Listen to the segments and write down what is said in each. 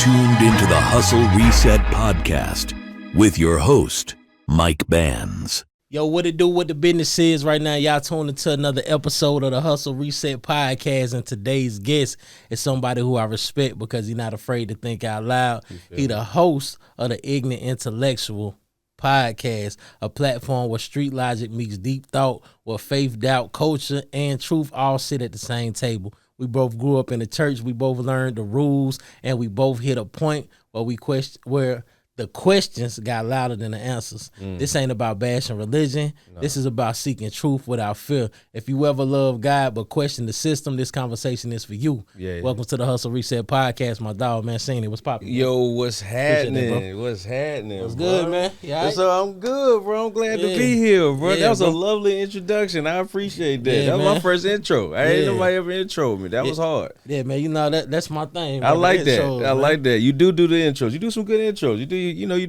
tuned into the Hustle Reset Podcast with your host, Mike Bands. Yo, what it do, what the business is right now? Y'all tuned into another episode of the Hustle Reset Podcast, and today's guest is somebody who I respect because he's not afraid to think out loud. He the host of the Ignant Intellectual podcast, a platform where street logic meets deep thought, where faith, doubt, culture, and truth all sit at the same table. We both grew up in the church. We both learned the rules, and we both hit a point where the questions got louder than the answers. This ain't about bashing religion. No. This is about seeking truth without fear. If you ever love God but question the system, this conversation is for you. Yeah. Welcome to the Hustle Reset Podcast. My dog, Mancini. What's poppin'? Yo, what's happening? What's happening? What's good, man? Yeah, so I'm good, bro. I'm glad to be here, bro. Yeah, that was a lovely introduction. I appreciate that. That was my first intro. Ain't nobody ever introed me. That was hard. Yeah, man. You know that's my thing. Man. I like that. I like that. You do the intros. You do some good intros. You do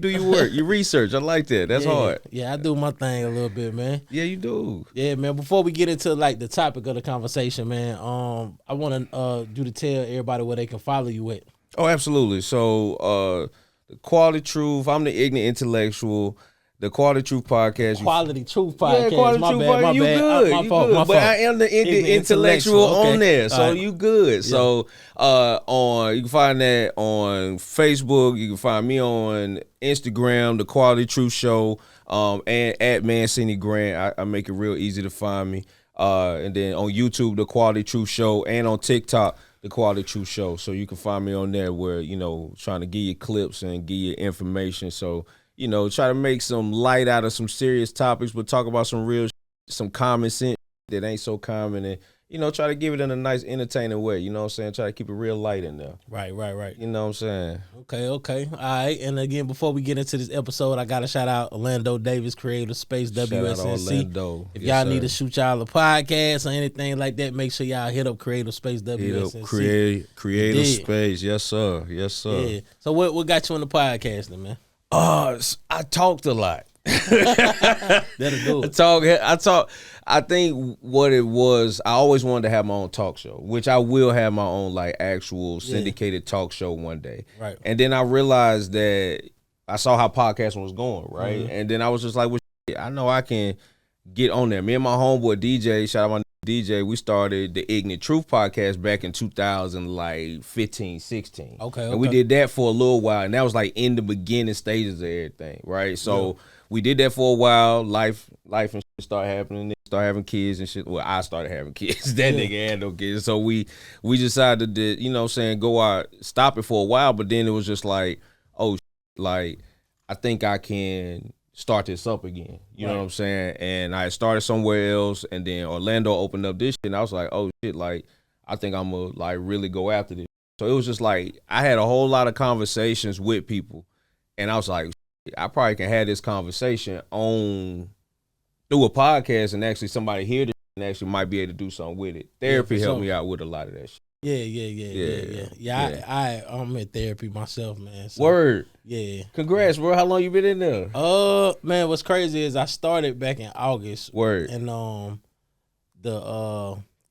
your work, your research. I like that. That's hard. Yeah, I do my thing a little bit, man. Yeah, you do. Yeah, man. Before we get into like the topic of the conversation, man, I want to you to tell everybody where they can follow you at. Oh, absolutely. So, the Quality Truth. I'm the Ignant Intellectual. The Quality Truth Podcast. Quality Truth Podcast. Yeah, Quality Truth Podcast. You good. My fault. But I am the Ignant Intellectual on there. So you good. Yeah. So you can find that on Facebook. You can find me on Instagram, The Quality Truth Show, and at Mancini Grant. I make it real easy to find me. And then on YouTube, The Quality Truth Show, and on TikTok, The Quality Truth Show. So you can find me on there where, trying to give you clips and give you information. So, try to make some light out of some serious topics, but talk about some real, some common sense that ain't so common, and try to give it in a nice, entertaining way. You know what I'm saying? Try to keep it real light in there. Right. You know what I'm saying? Okay. All right. And again, before we get into this episode, I gotta shout out Orlando Davis, Creative Space, WSNC. Shout out Orlando. If y'all need to shoot y'all a podcast or anything like that, make sure y'all hit up Creative Space, WSNC. Hit up Creative Space. Yes, sir. Yeah. So what got you on the podcasting, man? I talked a lot. That'll do it. I talk. I think what it was, I always wanted to have my own talk show, which I will have my own like actual syndicated talk show one day. Right. And then I realized that I saw how podcasting was going, right? Mm-hmm. And then I was just like, well, shit, I know I can get on there. Me and my homeboy DJ, shout out my DJ, we started the Ignant Truth podcast back in 2015, 16. Okay. And we did that for a little while, and that was like in the beginning stages of everything, right? So we did that for a while. Life and shit started happening. Started having kids and shit. Well, I started having kids. That nigga had no kids. So we decided to, go out, stop it for a while, but then it was just like, oh, like, I think I can start this up again. You know what I'm saying? And I started somewhere else, and then Orlando opened up this shit, and I was like, oh shit, like, I think I'm gonna like really go after this. So it was just like, I had a whole lot of conversations with people, and I was like, I probably can have this conversation through a podcast, and actually somebody hear this and actually might be able to do something with it. Therapy helped me out with a lot of that shit. Yeah. I'm in therapy myself, man. So, Word. Yeah. Congrats, bro. How long you been in there? Man, what's crazy is I started back in August. Word. And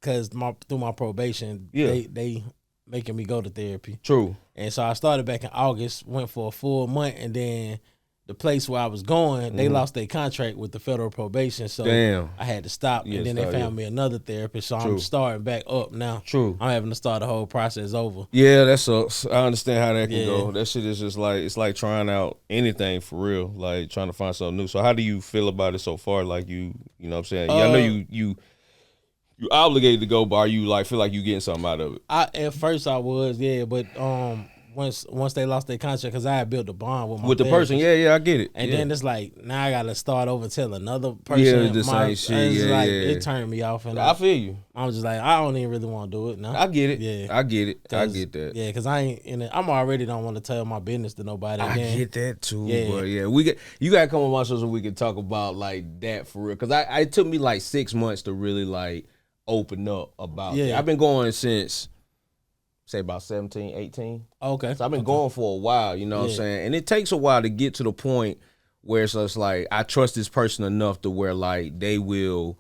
cause through my probation, they making me go to therapy. True. And so I started back in August, went for a full month, and then the place where I was going, they lost their contract with the federal probation, so I had to stop. And then they found me another therapist, so I'm starting back up now. True. I'm having to start the whole process over. Yeah, that sucks. I understand how that can go. That shit is just like, it's like trying out anything for real, like trying to find something new. So how do you feel about it so far? Like you know what I'm saying? I know you obligated to go, but are you like feel like you getting something out of it? At first I was, but once they lost their contract, because I had built a bond with the person, I get it. And then it's like, now I got to start over, tell another person. The same shit. It turned me off. And I feel you. I was just like, I don't even really want to do it now. I get it. Yeah. I get it. I get that. Yeah, because I ain't in it. I'm already don't want to tell my business to nobody. I get that too. Yeah. But you got to come on my show so we can talk about like that for real. Because it took me like 6 months to really like open up about it. I've been going since say about 17, 18. Okay. So I've been going for a while, you know what I'm saying? And it takes a while to get to the point where it's just like, I trust this person enough to where like they will,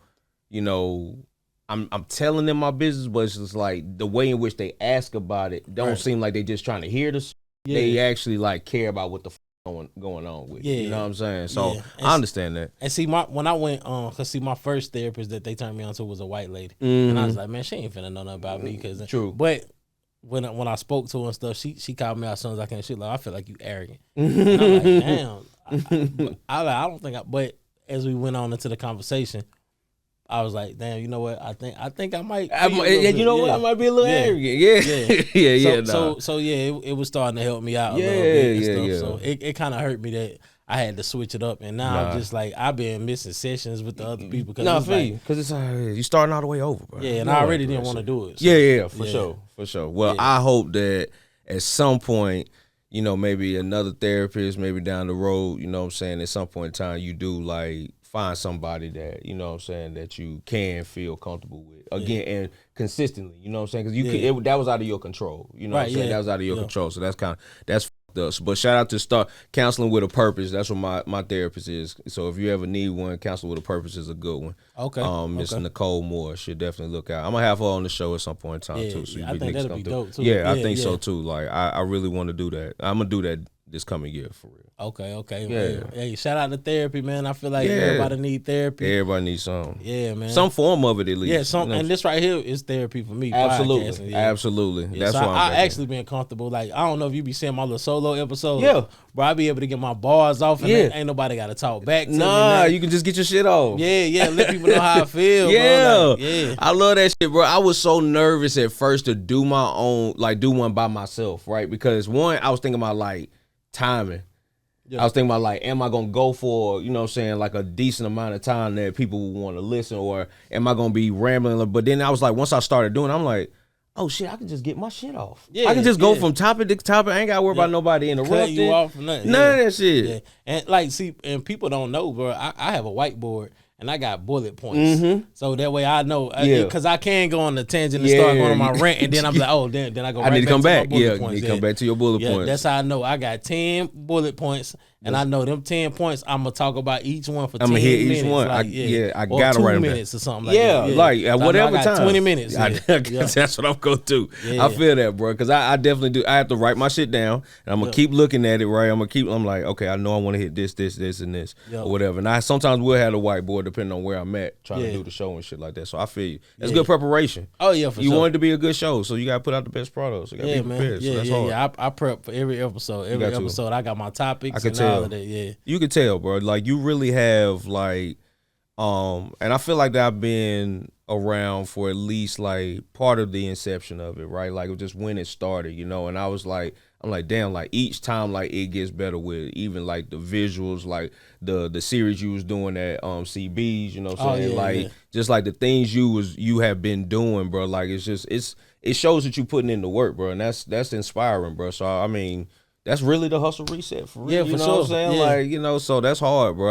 I'm telling them my business, but it's just like the way in which they ask about it don't seem like they just trying to hear this. they actually like care about what the going on with. You know what I'm saying? So I understand that. And see, when I went cause my first therapist that they turned me on to was a white lady, and I was like, man, she ain't finna know nothing about me, cause true. But when I spoke to her and stuff, she called me out as soon as I came. She like, I feel like you arrogant. And I'm like, damn. I don't think. But as we went on into the conversation, I was like, damn, you know what? I think I might. You know what? I might be a little arrogant. Yeah. So it was starting to help me out a little bit and stuff. So it kind of hurt me that I had to switch it up, and now I'm just like, I've been missing sessions with the other people because it's you starting all the way over, bro. Yeah, and I already didn't want to do it. So. For sure. Well, I hope that at some point, you know, maybe another therapist, maybe down the road, you know what I'm saying, at some point in time, you do like find somebody that, you know what I'm saying, that you can feel comfortable with again and consistently, you know what I'm saying, because that was out of your control, you know what I'm saying, that was out of your control. So that's us. But shout out to Start Counseling with a Purpose. That's what my therapist is. So if you ever need one, Counseling with a Purpose is a good one. Okay. Miss Nicole Moore should definitely look out. I'm gonna have her on the show at some point in time too. So I think that'd be dope too. I think so too. Like I really want to do that. I'm gonna do that this coming year for real. Okay. Yeah. Hey, shout out to therapy, man. I feel like everybody need therapy. Everybody needs some. Yeah, man. Some form of it at least. Yeah, and this right here is therapy for me. Absolutely. Absolutely. Yeah, that's so why I actually been comfortable. Like, I don't know if you be seeing my little solo episodes. Yeah. But I be able to get my bars off and ain't nobody got to talk back to me. Nah, you can just get your shit off. Yeah. Let people know how I feel, bro. Like, I love that shit, bro. I was so nervous at first to do my own, like do one by myself, right? Because one, I was thinking about like timing. I was thinking about like, am I gonna go for, you know what I'm saying, like a decent amount of time that people will want to listen, or am I gonna be rambling? But then I was like, once I started doing it, I'm like, oh shit, I can just get my shit off. I can just go from topic to topic. I ain't gotta worry about nobody interrupting. Cut you off for nothing. None of that shit. Yeah. And like, see, and people don't know, bro. I have a whiteboard. And I got bullet points, so that way I know, because I can go on the tangent and start going on my rant, and then I'm like, oh, then I go. I need to come back. You need to come back to your bullet points. That's how I know I got 10 bullet points, and I know them 10 points. I'm gonna talk about each one for 10 minutes. I'm gonna hit each one. Like, I gotta write them 2 down. minutes or something like that. Like at so whatever I got time. 20 minutes. That's what I'm gonna do. I feel that, bro, because I definitely do. I have to write my shit down, and I'm gonna keep looking at it. Right, I'm like, okay, I know I want to hit this, and this, or whatever. And I sometimes will have a whiteboard depending on where I'm at, trying to do the show and shit like that. So I feel you. That's good preparation. Oh yeah, for you sure. want it to be a good show, so you gotta put out the best product. So you gotta be prepared. So that's hard. I prep for every episode. Every episode, I got my topics. I can tell. All of that. Yeah, you can tell, bro. Like you really have like, and I feel like that I've been around for at least like part of the inception of it, right? Like just when it started, you know. And I was like, I'm like, damn, like each time like it gets better with even like the visuals, like the series you was doing at CBs, you know what I'm saying? Just like the things you have been doing, bro. Like it shows that you putting in the work, bro, and that's inspiring, bro. So I mean, that's really the hustle reset for real. Yeah, you know sure. what I'm saying? Like, you know, so that's hard, bro.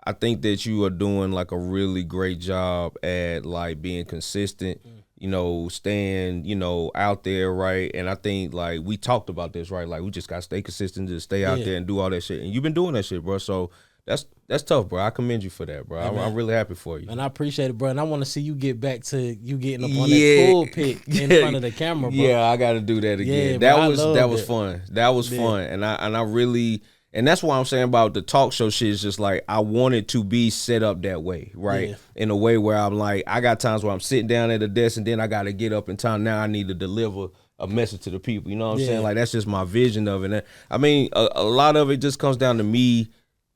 I think that you are doing like a really great job at like being consistent, you know, staying, you know, out there, right? And I think like we talked about this, right? Like we just gotta stay consistent, just stay out there and do all that shit. And you've been doing that shit, bro. So that's tough, bro. I commend you for that, bro. I'm really happy for you. And I appreciate it, bro. And I want to see you get back to you getting up on that pulpit in front of the camera, bro. Yeah, I got to do that again. That was fun. That was fun. And I really. And that's why I'm saying about the talk show shit is just like I want it to be set up that way, right? Yeah. In a way where I'm like, I got times where I'm sitting down at a desk and then I got to get up in time. Now I need to deliver a message to the people. You know what I'm saying? Like that's just my vision of it. And I mean, a lot of it just comes down to me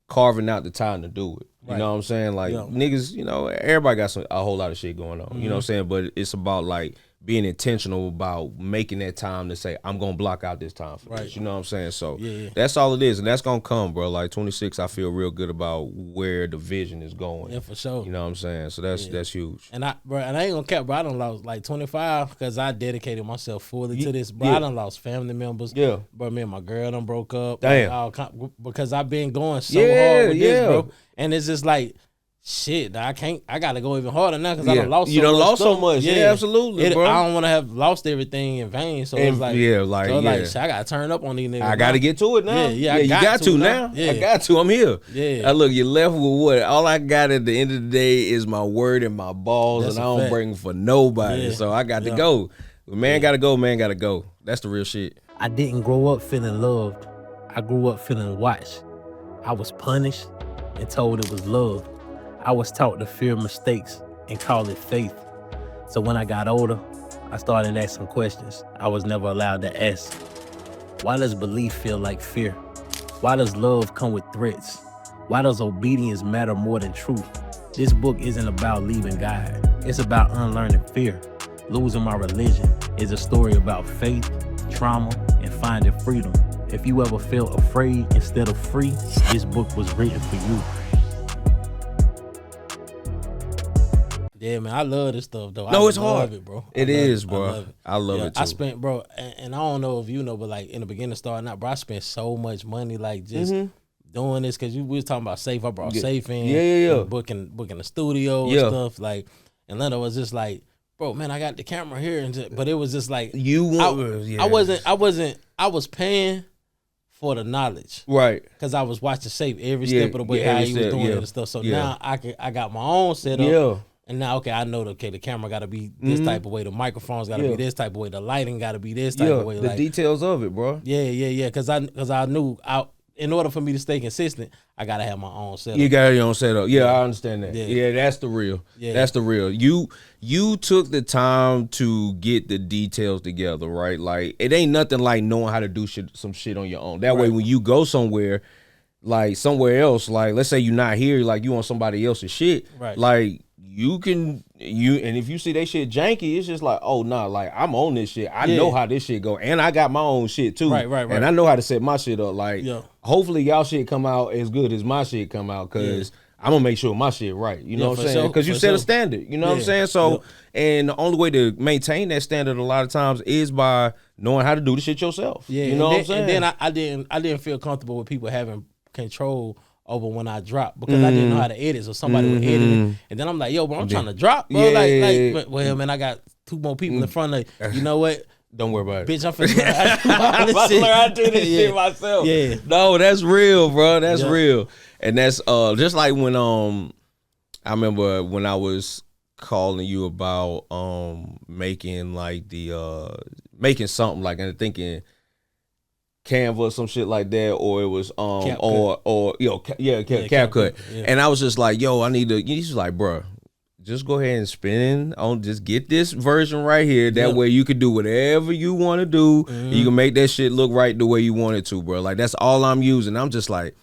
carving out the time to do it. You know what I'm saying? Like niggas, you know, everybody got a whole lot of shit going on. You know what I'm saying? But it's about like being intentional about making that time to say, I'm going to block out this time for this. You know what I'm saying? So that's all it is. And that's going to come, bro. Like 26, I feel real good about where the vision is going. Yeah, for sure. You know what I'm saying? So that's huge. And I ain't going to cap, bro. I done lost like 25 because I dedicated myself fully to this. Bro, I done lost family members. Yeah. Bro, me and my girl done broke up. Damn. Because I've been going so hard with this, bro. And it's just like, shit, I gotta go even harder now because I done lost so much. You done lost so much. Yeah, absolutely, bro. I don't want to have lost everything in vain. So it's like, shit, I gotta turn up on these niggas. I gotta get to it now. Yeah, you got to now. Yeah. I got to. I'm here. Yeah. Look, you left with what? All I got at the end of the day is my word and my balls, and I don't bring for nobody. So I got to go. Man gotta go. Man gotta go. That's the real shit. I didn't grow up feeling loved. I grew up feeling watched. I was punished and told it was love. I was taught to fear mistakes and call it faith. So when I got older, I started asking questions I was never allowed to ask. Why does belief feel like fear? Why does love come with threats? Why does obedience matter more than truth? This book isn't about leaving God. It's about unlearning fear. Losing my religion is a story about faith, trauma, and finding freedom. If you ever felt afraid instead of free, this book was written for you. Yeah, man, I love this stuff though. No, I it's love hard. it, bro. It is, bro. I love it too. I spent, bro, and I don't know if you know, but like in the beginning, starting out, bro, I spent so much money, like just doing this because we was talking about safe. I brought safe in, booking the studio and stuff. Like, and Leno was just like, bro, man, I got the camera here, but it was just like I was paying for the knowledge, right? Because I was watching Safe every step of the way how he was doing it and stuff. So now I got my own setup. And now, I know the camera got to be this type of way. The microphones got to be this type of way. The lighting got to be this type of way. The details of it, bro. Yeah. Because I knew in order for me to stay consistent, I got to have my own setup. You got your own setup. Yeah, I understand that. Yeah, that's the real. Yeah. That's the real. You took the time to get the details together, right? Like, it ain't nothing like knowing how to do some shit on your own. That way, when you go somewhere, like somewhere else, like let's say you're not here, like you on somebody else's shit, right? Like, and if you see they shit janky, it's just like, oh nah, like I'm on this shit. I know how this shit go, and I got my own shit too, right. And I know how to set my shit up. Like, hopefully y'all shit come out as good as my shit come out, cause I'm gonna make sure my shit right. You know what I'm saying? Cause you set a standard. You know what I'm saying? So, and the only way to maintain that standard a lot of times is by knowing how to do the shit yourself. Yeah, you know what I'm saying? And then I didn't feel comfortable with people having control over when I drop because I didn't know how to edit, so somebody would edit it, and then I'm like, yo, bro, I'm trying to drop, bro. Like, well, man, I got two more people in front of you know what? Don't worry about it, bitch. I'm finna learn how to do this shit myself. Yeah, no, that's real, bro. That's real, and that's just like when I remember when I was calling you about making like the making something like and thinking Canva or some shit like that, or it was CapCut. And I was just like, yo, I need to. He's like, bro, just go ahead and spin on. Just get this version right here. That way you can do whatever you want to do. You can make that shit look right the way you want it to, bro. Like that's all I'm using. I'm just like,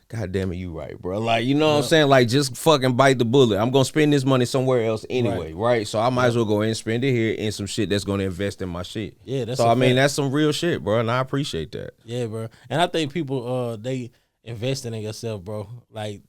God damn it, you right, bro. Like, you know what I'm saying? Like, just fucking bite the bullet. I'm gonna spend this money somewhere else anyway, right? So I might as well go ahead and spend it here in some shit that's gonna invest in my shit. Yeah, that's so I mean that's some real shit, bro, and I appreciate that. Yeah, bro. And I think people they investing in yourself, bro. Like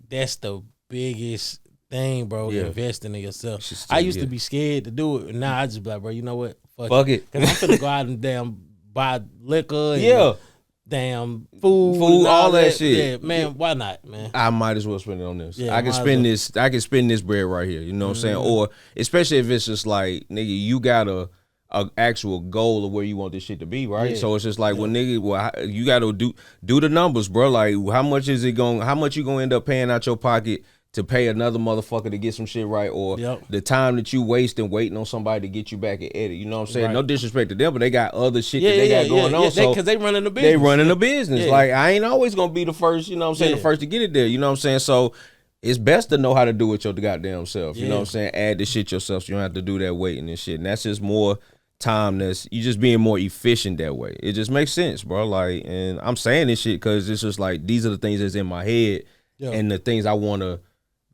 that's the biggest thing, bro. Investing in yourself. I used to be scared to do it, and now I just be like, bro, you know what? Fuck it. Because I'm finna go out and damn buy liquor and damn food, all that shit. Yeah, man, why not, man? I might as well spend it on this. Yeah, I can spend this. I can spend this bread right here. You know what I'm saying? Or especially if it's just like, nigga, you got a actual goal of where you want this shit to be, right? Yeah. So it's just like, well, nigga, you got to do the numbers, bro. Like, how much you gonna end up paying out your pocket to pay another motherfucker to get some shit right, or the time that you wasting waiting on somebody to get you back and edit. You know what I'm saying? Right. No disrespect to them, but they got other shit that they got going on. So because they running the business. They running the business. Like, I ain't always gonna be the first, you know what I'm saying, the first to get it there. You know what I'm saying? So it's best to know how to do it your goddamn self. You know what I'm saying? Add the shit yourself so you don't have to do that waiting and shit. And that's just more time you just being more efficient that way. It just makes sense, bro. Like, and I'm saying this shit because it's just like, these are the things that's in my head and the things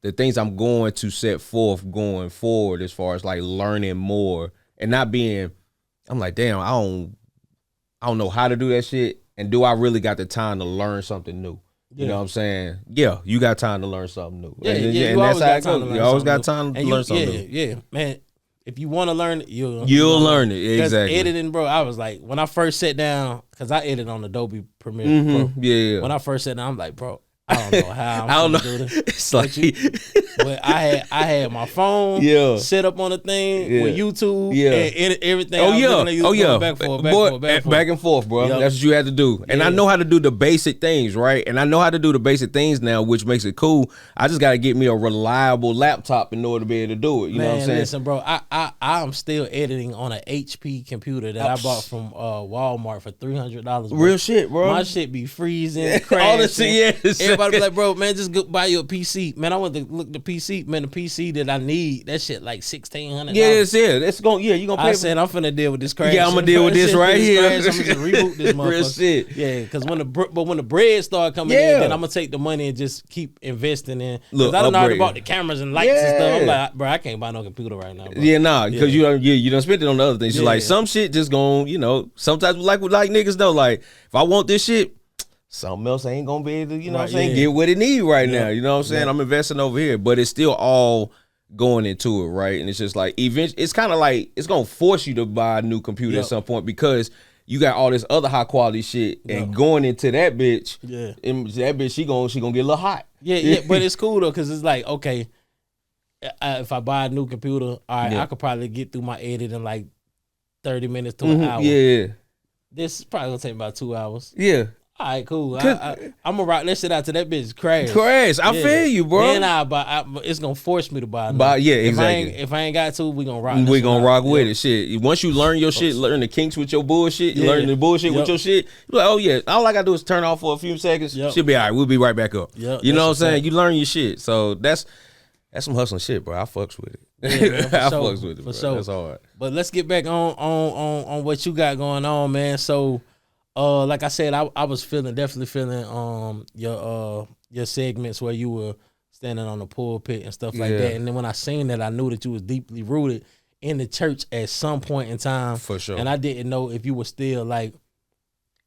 the things I'm going to set forth going forward as far as like learning more and not being, I'm like, damn, I don't know how to do that shit. And do I really got the time to learn something new? You know what I'm saying? Yeah, you got time to learn something new. And that's how it goes. You always got time to learn something new. Yeah, man. If you want to learn it, you'll learn it. Exactly. Editing, bro, I was like, when I first sat down, because I edit on Adobe Premiere Pro. Yeah. When I first sat down, I'm like, bro, I don't know how I don't know. do this. It's like, But I had my phone set up on the thing with YouTube and everything. Back and forth, bro. Yep. That's what you had to do. And I know how to do the basic things, right? And I know how to do the basic things now, which makes it cool. I just got to get me a reliable laptop in order to be able to do it. You know what I'm saying? Listen, bro, I'm still editing on an HP computer that I bought from Walmart for $300. Real shit, bro. My shit be freezing, crashing. All the shit, yes. Everybody be like, bro, man, just go buy you a PC. Man, I went to look the PC. Man, the PC that I need, that shit like $1,600. Yes, it's going. Yeah, you gonna pay. I said I'm finna deal with this crash. Yeah, I'm gonna deal with this right here. I'm gonna just reboot this motherfucker. Real shit. Yeah, because when the bread start coming in, then I'm gonna take the money and just keep investing in. Because I don't know how to bought the cameras and lights and stuff. I'm like, bro, I can't buy no computer right now, bro. Yeah, nah, because you done spent it on the other things. So like some shit just gon', sometimes we like niggas though. Like if I want this shit, something else ain't gonna be able to, what I'm saying, get what it need right now. You know what I'm saying? I'm investing over here, but it's still all going into it, right? And it's just like eventually, it's kind of like it's gonna force you to buy a new computer at some point because you got all this other high quality shit and going into that bitch. Yeah, and that bitch she gonna get a little hot. Yeah, but it's cool though because it's like okay, if I buy a new computer, all right, I could probably get through my edit in like 30 minutes to an hour. Yeah, this is probably gonna take about 2 hours. Yeah. All right, cool. I'm gonna rock that shit out to that bitch crash. I feel you, bro. Then it's gonna force me to buy. Exactly. If I ain't got to, we gonna rock. We gonna rock with it. Shit. Once you learn your shit, learn the kinks with your bullshit. You learn the bullshit with your shit. You're like, oh yeah, all I gotta do is turn off for a few seconds. She'll be all right. We'll be right back up. You know what I'm saying? You learn your shit. So that's some hustling shit, bro. I fucks with it. I fucks with it, bro. That's hard. But let's get back on what you got going on, man. So. Like I said, I was definitely feeling your segments where you were standing on the pulpit and stuff like that. And then when I seen that, I knew that you was deeply rooted in the church at some point in time. For sure. And I didn't know if you were still like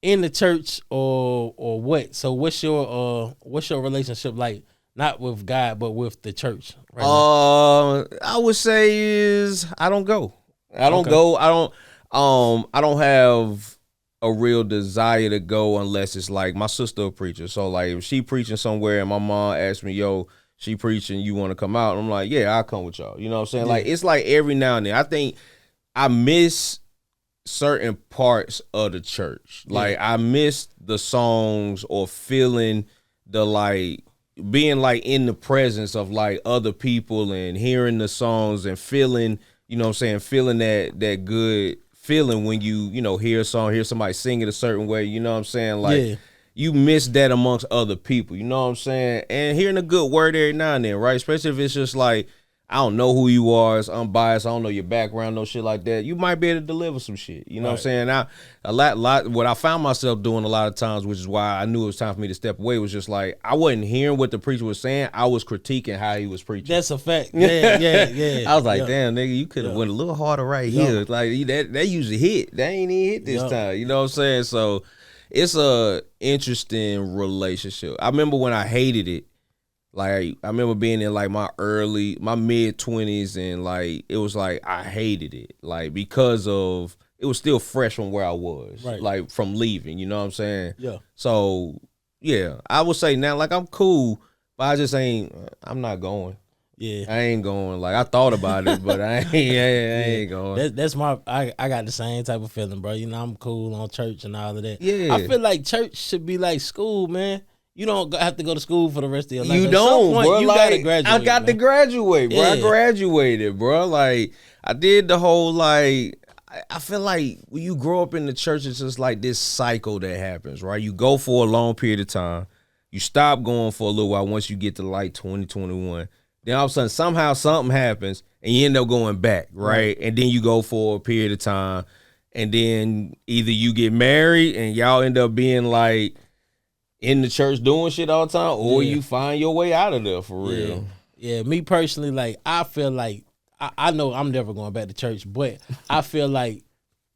in the church or what. So what's your relationship like? Not with God, but with the church. Right now? I would say is I don't go. I don't go. I don't have a real desire to go unless it's like my sister a preacher. So like if she preaching somewhere and my mom asked me, yo, she preaching, you want to come out? I'm like, yeah, I'll come with y'all. You know what I'm saying? Yeah. Like it's like every now and then. I think I miss certain parts of the church. Like I miss the songs or feeling the like being like in the presence of like other people and hearing the songs and feeling, you know what I'm saying, feeling that good feeling when you hear a song, hear somebody sing it a certain way, you know what I'm saying? Like you miss that amongst other people, you know what I'm saying? And hearing a good word every now and then, right? Especially if it's just like, I don't know who you are, it's unbiased, I don't know your background, no shit like that. You might be able to deliver some shit, you know what I'm saying? What I found myself doing a lot of times, which is why I knew it was time for me to step away, was just like, I wasn't hearing what the preacher was saying, I was critiquing how he was preaching. That's a fact. Yeah. I was like, damn, nigga, you could have went a little harder right here. Like, that usually hit. That ain't even hit this time, you know what I'm saying? So, it's a interesting relationship. I remember when I hated it, like I remember being in like my mid 20s and like it was like I hated it like because of it was still fresh from where I was like from leaving, you know what I'm saying? Yeah. So yeah, I would say now like I'm cool, but I'm not going. Yeah. I ain't going. Like I thought about it, but I ain't going. That's I got the same type of feeling, bro. You know, I'm cool on church and all of that. Yeah. I feel like church should be like school, man. You don't have to go to school for the rest of your life. You don't, bro. You like, gotta graduate. I got to graduate, bro. I graduated, bro. Like, I did the whole, like, I feel like when you grow up in the church, it's just like this cycle that happens, right? You go for a long period of time. You stop going for a little while once you get to, like, 2021. Then all of a sudden, somehow something happens, and you end up going back, right? And then you go for a period of time, and then either you get married, and y'all end up being, like, in the church doing shit all the time, or you find your way out of there for real. Yeah, me personally, like, I feel like, I know I'm never going back to church, but I feel like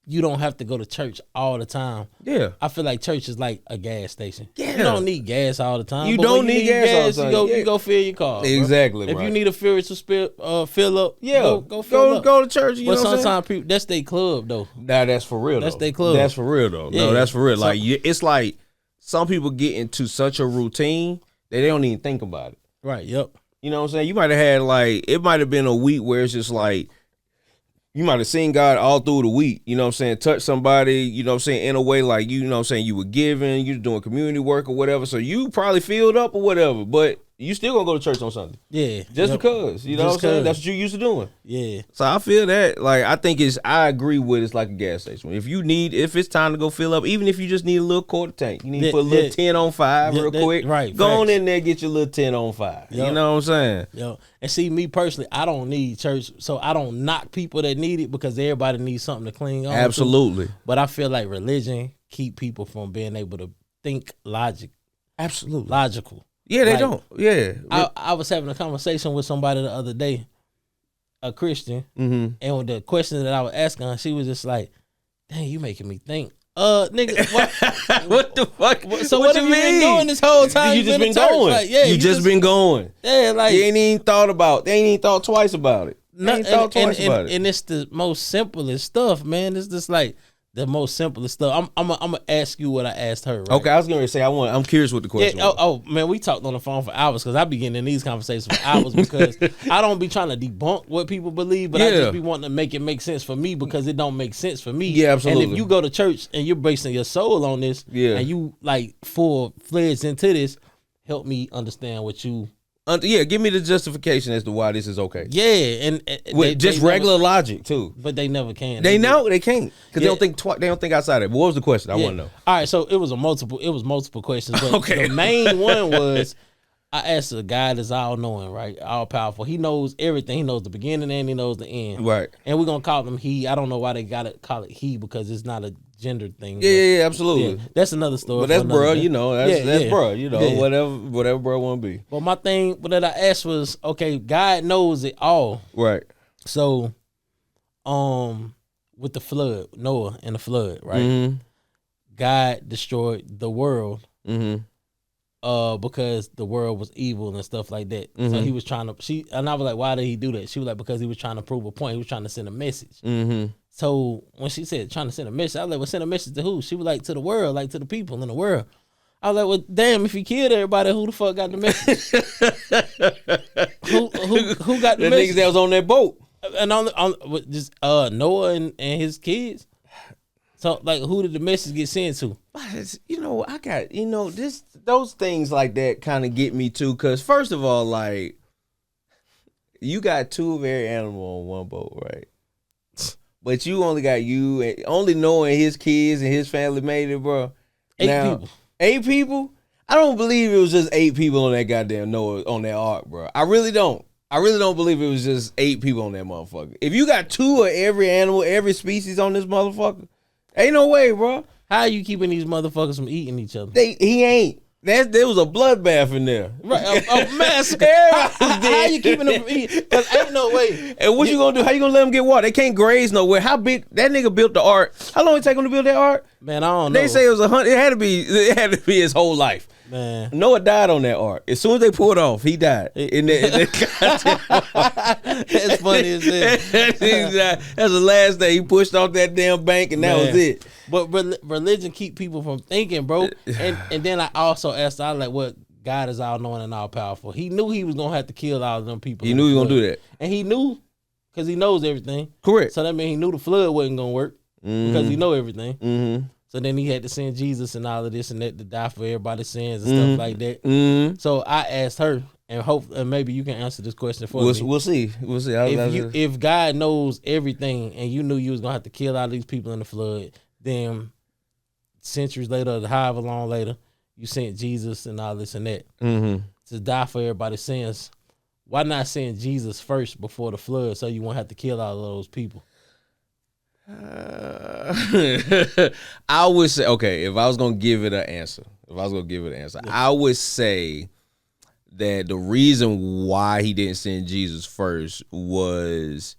you don't have to go to church all the time. Yeah. I feel like church is like a gas station. Yeah. You don't need gas all the time. You don't need gas all the time. You go fill your car. Exactly. Bro. If you need a furious to fill up, go fill up. Go to church. You know but sometimes people, that's their club, though. Nah, that's for real, That's their club. That's for real, though. Yeah. No, that's for real. Like, it's like, some people get into such a routine that they don't even think about it. Right. Yep. You know what I'm saying? You might have had like, it might have been a week where it's just like, you might have seen God all through the week, you know what I'm saying? Touch somebody, you know what I'm saying, in a way like, you know what I'm saying, you were giving, you were doing community work or whatever. So you probably filled up or whatever, but you still gonna go to church on Sunday. Yeah. Just because, you know what I'm saying? That's what you used to doing. Yeah. So I feel that, like, I agree with it's like a gas station. If it's time to go fill up, even if you just need a little quarter tank, you need to put a little 10 on 5 real quick. Right. Go on in there, get your little 10 on 5. Yep. You know what I'm saying? Yo, and see, me personally, I don't need church, so I don't knock people that need it because everybody needs something to cling on to. Absolutely. But I feel like religion keep people from being able to think logical. Yeah, they Like, don't. Yeah. I was having a conversation with somebody the other day, a Christian, and with the question that I was asking her, she was just like, "Dang, you making me think." Nigga, what the fuck? So what have you been doing this whole time? You just been going. Like, yeah, you just been going. Yeah, like they ain't even thought twice about it. And it's the most simplest stuff, man. It's just like the most simplest stuff. I'm gonna ask you what I asked her. Right? Okay, I was gonna say I'm curious what the question was. Oh man, we talked on the phone for hours because I be getting in these conversations for hours because I don't be trying to debunk what people believe, but I just be wanting to make it make sense for me because it don't make sense for me. Yeah, absolutely. And if you go to church and you're basing your soul on this, and you like full-fledged into this, help me understand what you. Give me the justification as to why this is okay. Yeah, and with just regular logic too. But they never can. They can't because they don't think they don't think outside of it. What was the question? I want to know. All right, so it was multiple questions. But the main one was I asked a guy that's all knowing, right, all powerful. He knows everything. He knows the beginning and he knows the end. Right. And we're gonna call him he. I don't know why they gotta call it he because it's not a gender thing. Yeah, absolutely. Yeah, that's another story. But that's bro, you know, that's bro, you know, whatever bro want to be. But my thing that I asked was, okay, God knows it all. Right. So, with the flood, Noah and the flood, right? Mm-hmm. God destroyed the world. Mm-hmm. Because the world was evil and stuff like that. Mm-hmm. So he was trying to. And I was like, why did he do that? She was like, because he was trying to prove a point. He was trying to send a message. Mm-hmm. So when she said trying to send a message, I was like, well, send a message to who? She was like, to the world, like to the people in the world. I was like, well, damn, if he killed everybody, who the fuck got the message? who got the message? Niggas that was on that boat. And on just Noah and his kids. So like, who did the message get sent to? You know, I got those things like that kind of get me too. Cause first of all, like, you got two of every animal on one boat, right? But you only got you and only Noah and his kids and his family made it, bro. 8 people? I don't believe it was just 8 people on that goddamn Noah on that ark, bro. I really don't believe it was just 8 people on that motherfucker. If you got 2 of every animal, every species on this motherfucker, ain't no way, bro. How are you keeping these motherfuckers from eating each other? He ain't. There was a bloodbath in there. Right, a massacre. How you keeping them from eating? Because ain't no way. And what you gonna do? How you gonna let them get water? They can't graze nowhere. How big that nigga built the ark? How long it take him to build that ark? Man, I don't know. They say it was 100. It had to be his whole life. Man, Noah died on that ark. As soon as they pulled off, he died. That's funny as hell. That's the last day he pushed off that damn bank, and that was it. But religion keep people from thinking, bro. And then I also asked, I was like, what? God is all knowing and all powerful. He knew he was gonna have to kill all of them people. He knew he was gonna do that, and he knew because he knows everything. Correct. So that means he knew the flood wasn't gonna work because he know everything. Mm-hmm. So then he had to send Jesus and all of this and that to die for everybody's sins and stuff like that. Mm-hmm. So I asked her, and maybe you can answer this question for me. We'll see. We'll see. If God knows everything and you knew you was gonna have to kill all these people in the flood, then centuries later, however long later, you sent Jesus and all this and that to die for everybody's sins. Why not send Jesus first before the flood so you won't have to kill all of those people? I would say, okay, if I was gonna give it an answer, I would say that the reason why he didn't send Jesus first was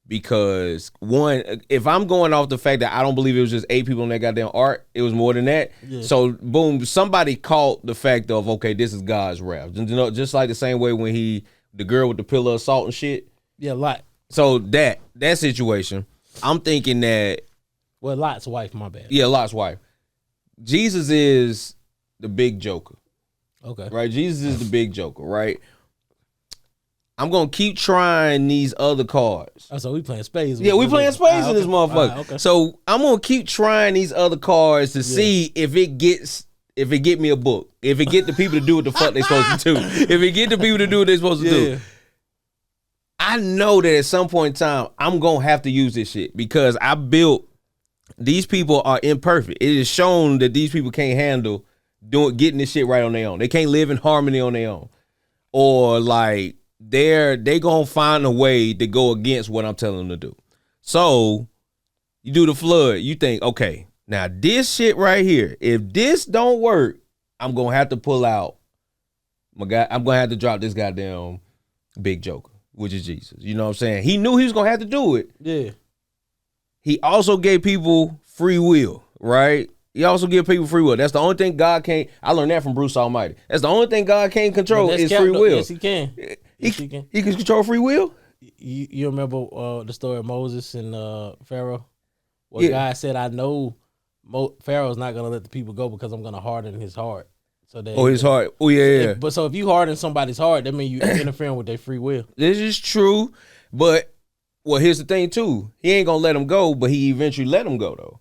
because, one, if I'm going off the fact that I don't believe it was just 8 people on that goddamn ark, it was more than that. Yeah. So boom, somebody caught the fact of, okay, this is God's wrath. You know, just like the same way when the girl with the pillar of salt and shit. Yeah, Lot. So that situation, I'm thinking that. Well, Lot's wife, my bad. Yeah, Lot's wife. Jesus is the big joker. Okay. Right? Jesus is the big joker, right? I'm gonna keep trying these other cards. Oh, so we playing spades. Yeah, we playing spades in this motherfucker. Okay. So I'm gonna keep trying these other cards to see if it get me a book. If it get the people to do what the fuck they supposed to do. If it get the people to do what they supposed to do. I know that at some point in time, I'm gonna have to use this shit because I built. These people are imperfect. It is shown that these people can't handle getting this shit right on their own. They can't live in harmony on their own, or like they gonna find a way to go against what I'm telling them to do. So you do the flood. You think, okay, now this shit right here. If this don't work, I'm gonna have to pull out my guy. I'm gonna have to drop this goddamn big joker, which is Jesus. You know what I'm saying? He knew he was gonna have to do it. Yeah. He also gave people free will, right? He also gave people free will. That's the only thing God can't. I learned that from Bruce Almighty. That's the only thing God can't control is free will. Yes, he can. He can control free will. You remember the story of Moses and Pharaoh? Well, God said, "I know Pharaoh's not gonna let the people go because I'm gonna harden his heart." So that his heart. Oh yeah. But so if you harden somebody's heart, that means you interfering with their free will. This is true, but here's the thing too. He ain't gonna let him go, but he eventually let him go though,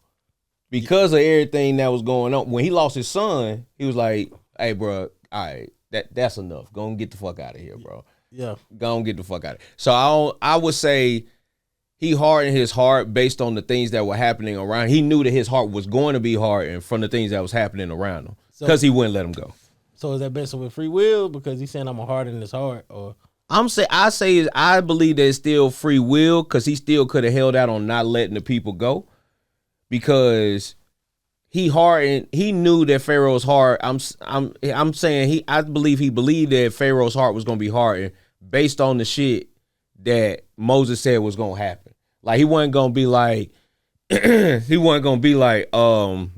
because of everything that was going on. When he lost his son, he was like, "Hey, bro, all right, that's enough. Go and get the fuck out of here, bro. Yeah, go and get the fuck out of here." So I would say he hardened his heart based on the things that were happening around. He knew that his heart was going to be hardened from the things that was happening around him because he wouldn't let him go. So is that based with free will because he's saying I'm gonna harden his heart, or? I believe there's still free will because he still could have held out on not letting the people go because he knew that Pharaoh's heart. I'm saying I believe he believed that Pharaoh's heart was gonna be hardened based on the shit that Moses said was gonna happen. Like he wasn't gonna be like all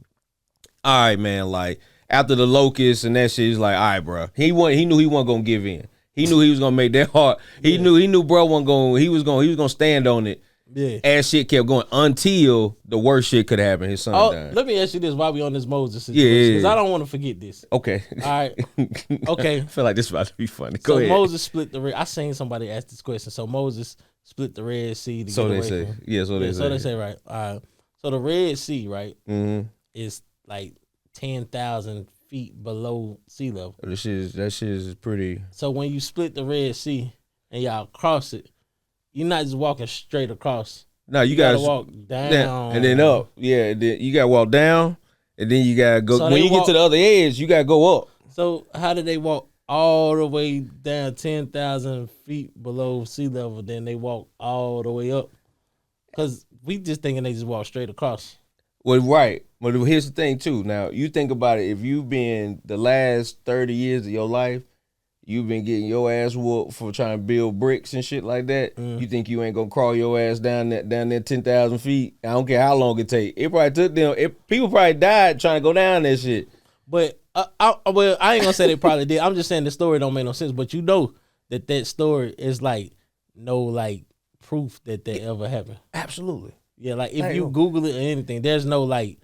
right, man, like after the locusts and that shit, he's like, all right, bro. He knew he wasn't gonna give in. He knew he was gonna make that hard. He knew bro wasn't going. He was gonna stand on it. Yeah. As shit kept going until the worst shit could happen. His son died. Let me ask you this: while we on this Moses situation, because I don't want to forget this. Okay. All right. Okay. I feel like this is about to be funny. Go ahead. Moses split the Red. I seen somebody ask this question. So Moses split the Red Sea to get away from him. Yeah. So they say. So they say, right. All right. So the Red Sea, right, is like 10,000 feet below sea level. That shit is pretty. So when you split the Red Sea and y'all cross it, you're not just walking straight across. No, you gotta walk down and then up. Yeah, then you gotta walk down, and then you gotta go. So when you get to the other edge, you gotta go up. So how did they walk all the way down 10,000 feet below sea level? Then they walk all the way up? Because we just thinking they just walk straight across. Well, right. But here's the thing too. Now you think about it. If you've been the last 30 years of your life, you've been getting your ass whooped for trying to build bricks and shit like that. You think you ain't gonna crawl your ass down there 10,000 feet? I don't care how long it take. It probably took them. People probably died trying to go down that shit. But I ain't gonna say they probably did. I'm just saying the story don't make no sense. But you know that story is like no like proof that ever happened. Absolutely. Yeah, like if you Google it or anything, there's no like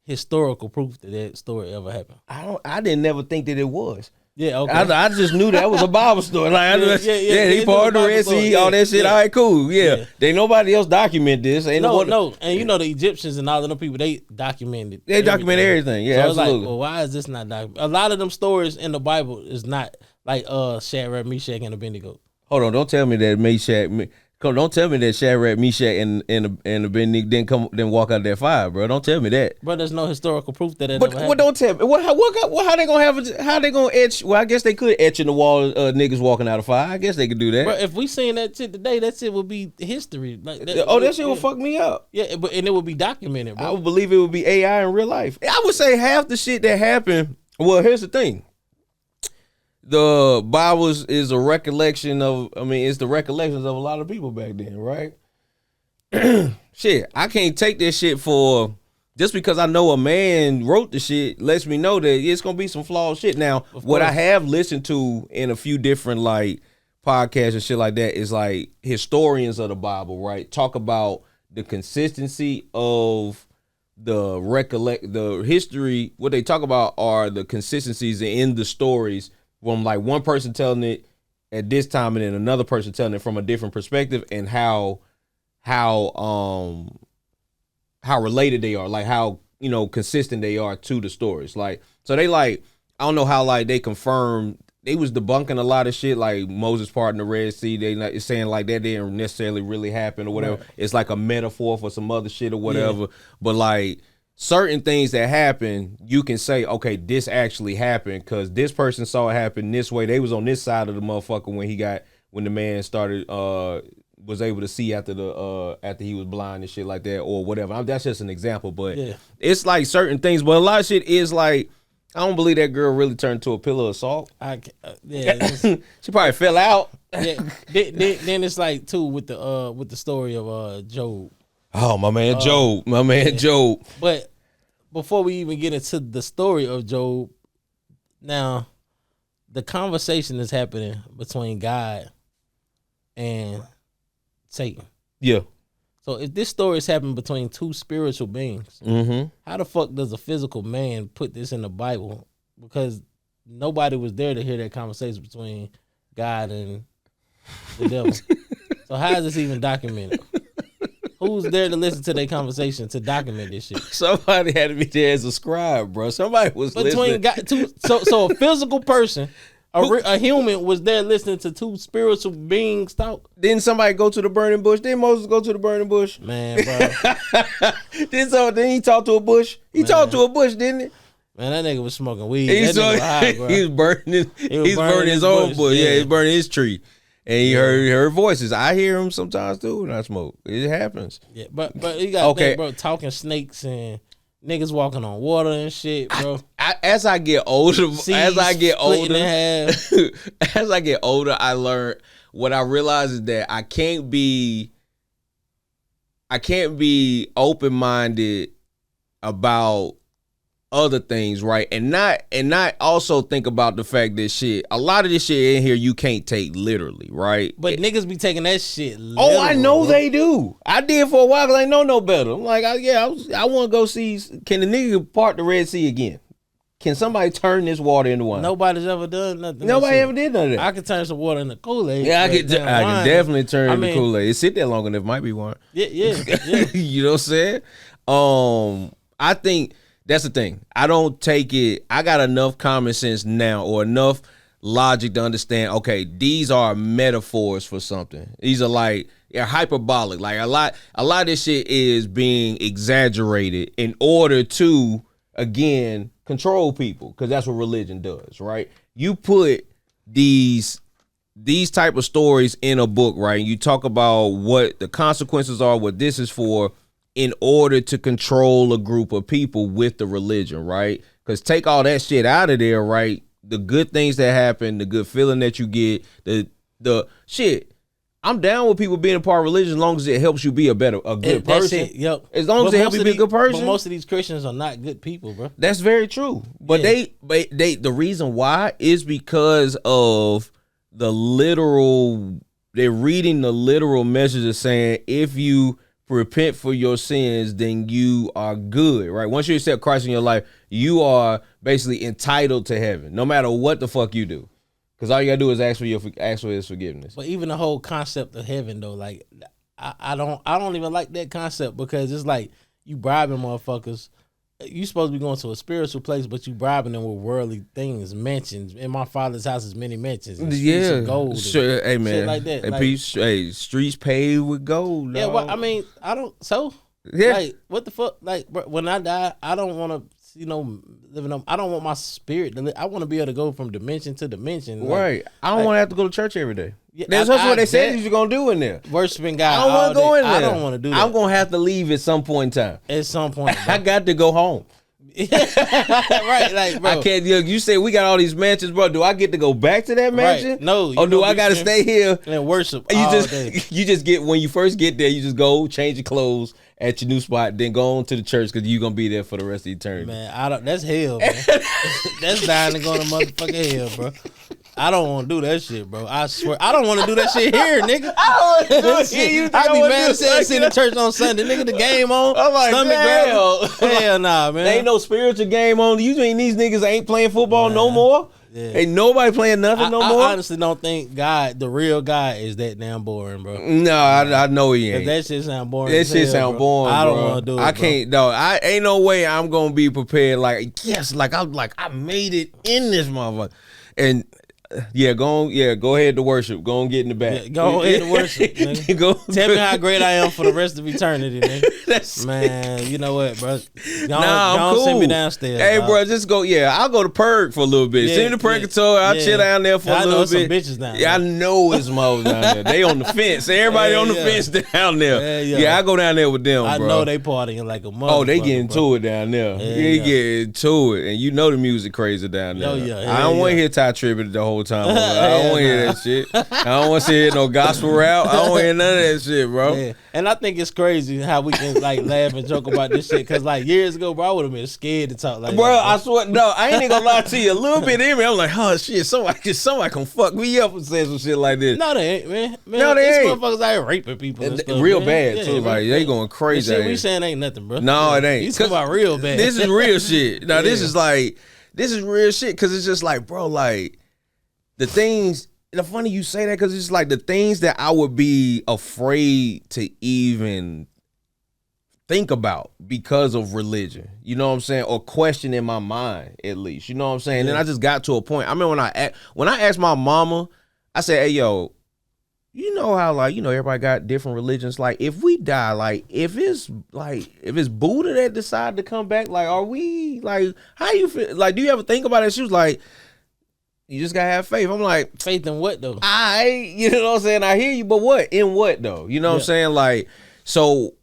historical proof that story ever happened. I didn't never think that it was. Yeah, okay. I just knew that was a Bible story. Like, he part of the Red Sea, all that shit. Yeah. All right, cool. Yeah. They nobody else document this. No. And you know the Egyptians and all of them people, they documented. They document everything. Yeah, so absolutely. It's like, well, why is this not documented? A lot of them stories in the Bible is not like Shadrach, Meshach, and Abednego. Hold on, don't tell me that don't tell me that Shadrach, Meshach, and Abednego didn't walk out that fire, bro. Don't tell me that. But there's no historical proof that ever happened. But don't tell me. How they gonna have? How they gonna etch? Well, I guess they could etch in the wall niggas walking out of fire. I guess they could do that. But if we seen that shit today, that shit would be history. Like that shit would fuck me up. Yeah, and it would be documented, bro. I would believe it would be AI in real life. I would say half the shit that happened. Well, here's the thing. The Bible is a recollection of, it's the recollections of a lot of people back then, right? Shit, I can't take this shit for, just because I know a man wrote the shit lets me know that it's going to be some flawed shit. Now, what I have listened to in a few different like podcasts and shit like that is like historians of the Bible, right? Talk about the consistency of the history. What they talk about are the consistencies in the stories from like one person telling it at this time and then another person telling it from a different perspective, and how related they are, like how consistent they are to the stories. Like, so they like, I don't know how like they confirmed. They was debunking a lot of shit, like Moses parting the Red Sea. They not saying like that didn't necessarily really happen or whatever. Right. It's like a metaphor for some other shit or whatever. Yeah. But like certain things that happen, you can say, okay, this actually happened because this person saw it happen this way. They was on this side of the motherfucker when the man started was able to see after he was blind and shit like that or whatever. That's just an example, but it's like certain things. But a lot of shit is like, I don't believe that girl really turned to a pillar of salt. She probably fell out. Yeah. Then it's like too with the story of Job. Oh, my man Job. But before we even get into the story of Job, now the conversation is happening between God and Satan. Yeah. So if this story is happening between two spiritual beings, how the fuck does a physical man put this in the Bible? Because nobody was there to hear that conversation between God and the devil. So how is this even documented? Who's there to listen to their conversation to document this shit? Somebody had to be there as a scribe, bro. Somebody was listening. So a physical person, a human was there listening to two spiritual beings talk. Didn't somebody go to the burning bush? Didn't Moses go to the burning bush? Man, bro. Didn't he talk to a bush? He talked to a bush, didn't he? Man, that nigga was smoking weed. He was burning his own bush. Yeah, he was burning his tree. And he heard voices. I hear them sometimes too when I smoke. It happens. Yeah, but you got bro, talking snakes and niggas walking on water and shit, bro. As I get older, I learn what I realize is that I can't be open-minded about other things, right? And not also think about the fact that a lot of this shit in here you can't take literally, right? But niggas be taking that shit literal. Oh, I know they do. I did for a while because I know no better. I'm like, I want to go see, can the nigga part the Red Sea again? Can somebody turn this water into wine? Nobody's ever done nothing. Nobody ever did none of that. I could turn some water into Kool-Aid. Yeah, I can definitely turn into Kool-Aid. It sit there long enough, might be wine. Yeah. You know what I'm saying? I think that's the thing. I don't take it. I got enough common sense now or enough logic to understand, okay, these are metaphors for something. These are like, they're hyperbolic. Like a lot of this shit is being exaggerated in order to, again, control people, because that's what religion does, right? You put these type of stories in a book, right? You talk about what the consequences are, what this is for, in order to control a group of people with the religion, right? Because take all that shit out of there, right? The good things that happen, the good feeling that you get, the shit. I'm down with people being a part of religion as long as it helps you be a good person. Yep. As long as it helps you be a good person. But most of these Christians are not good people, bro. That's very true. But the reason why is because of the literal. They're reading the literal message of saying, if you repent for your sins, then you are good, right? Once you accept Christ in your life, you are basically entitled to heaven, no matter what the fuck you do. Because all you gotta do is ask for his forgiveness. But even the whole concept of heaven, though, like I don't even like that concept, because it's like you bribing motherfuckers. You supposed to be going to a spiritual place, but you bribing them with worldly things, mansions. In my father's house is many mansions. Yeah, gold. Sure, hey man, shit like that. Like, streets paved with gold. Yeah, well, I mean, I don't. So yeah, like what the fuck? Like, bro, when I die, I don't want to. Living up. I don't want my spirit to live. I want to be able to go from dimension to dimension. Right. I don't want to have to go to church every day. Yeah, that's what they said you're going to do in there. Worshiping God. I don't want to go in there. I don't want to do that. I'm going to have to leave at some point in time. At some point. I got to go home. Right, like, bro. I can't. You say we got all these mansions, bro. Do I get to go back to that mansion? Right. No. Or do I got to stay here and worship You just get, when you first get there, you just go change your clothes at your new spot, then go on to the church because you're gonna be there for the rest of eternity. Man, that's hell, man. That's dying to go to motherfucking hell, bro. I don't want to do that shit, bro. I swear, I don't want to do that shit here, nigga. I don't want to do it. You think I be wanna mad do as hell it sitting in church on Sunday, nigga. The game on. I'm like, stomach damn. grabbing. Hell nah, man. There ain't no spiritual game on. You think these niggas ain't playing football no more? Yeah. Ain't nobody playing nothing no more. I honestly don't think God, the real God, is that damn boring, bro. No, I know he ain't. That shit sound boring. That shit sound boring. I don't bro. want to do it. I can't. No, I ain't no way I'm gonna be prepared. Like yes, like I made it in this motherfucker. And go ahead to worship. Go and get in the back. Yeah, go ahead to worship. Nigga. Tell me how great I am for the rest of eternity, nigga. Man, you know what, bro? I'm cool. Send me downstairs. Hey, dog. bro, just go. Yeah, I'll go to Purg for a little bit. Send me to Purgatory. I'll chill down there for a little bit. I know some bitches down there. Yeah, I know it's most down there. They on the fence. Everybody on the fence down there. Yeah, I go down there with them, bro. I know they partying like a motherfucker. Oh, they getting to it down there. They getting to it. And you know the music crazy down there. I don't want to hear Ty tripping the whole time. I don't want to hear that shit. I don't want to hear no gospel rap. I don't want to hear none of that shit, bro. Yeah. And I think it's crazy how we can like laugh and joke about this shit. Cause like years ago, bro, I would have been scared to talk like bro, that. I swear, no, I ain't even gonna lie to you. A little bit in me, I'm like, oh shit, somebody can fuck me up and say some shit like this. No, they ain't, man. No, they ain't. Motherfuckers out here raping people and stuff, real man. bad Yeah, too. Like they going crazy. The shit we saying ain't nothing, bro. No, it ain't. You talking about real bad. This is real shit. Now this is real shit because it's just like, bro, like the things. The funny you say that because it's like the things that I would be afraid to even think about because of religion. You know what I'm saying? Or question in my mind, at least. You know what I'm saying? And then I just got to a point. I mean, when I asked my mama, I said, hey, yo, you know how, like, you know, everybody got different religions. Like, if we die, like, if it's Buddha that decide to come back, like, are we, like, how you feel? Like, do you ever think about it? She was like, you just gotta have faith. I'm like, faith in what though? You know what I'm saying? I hear you, but what? In what though? You know what I'm saying? Like, so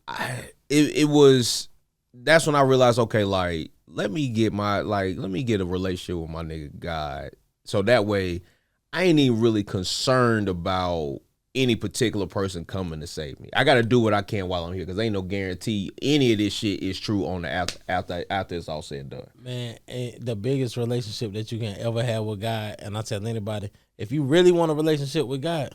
it was. That's when I realized, okay, like, let me get a relationship with my nigga God, so that way I ain't even really concerned about any particular person coming to save me. I got to do what I can while I'm here because ain't no guarantee any of this shit is true on the after it's all said and done. Man, the biggest relationship that you can ever have with God, and I tell anybody, if you really want a relationship with God,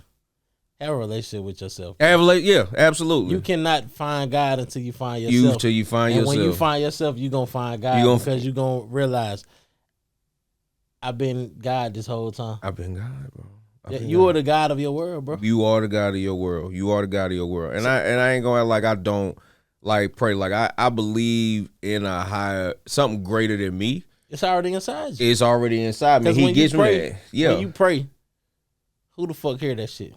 have a relationship with yourself. Yeah, absolutely. You cannot find God until you find yourself. Until you find yourself. And when you find yourself, you're going to find God because you're going to realize, I've been God this whole time. I've been God, bro. You are the God of your world, bro. You are the God of your world. You are the God of your world. And I ain't gonna act like I don't like pray. Like I believe in a higher something greater than me. It's already inside you. It's already inside me. He gets me that. Yeah. When you pray, who the fuck hear that shit?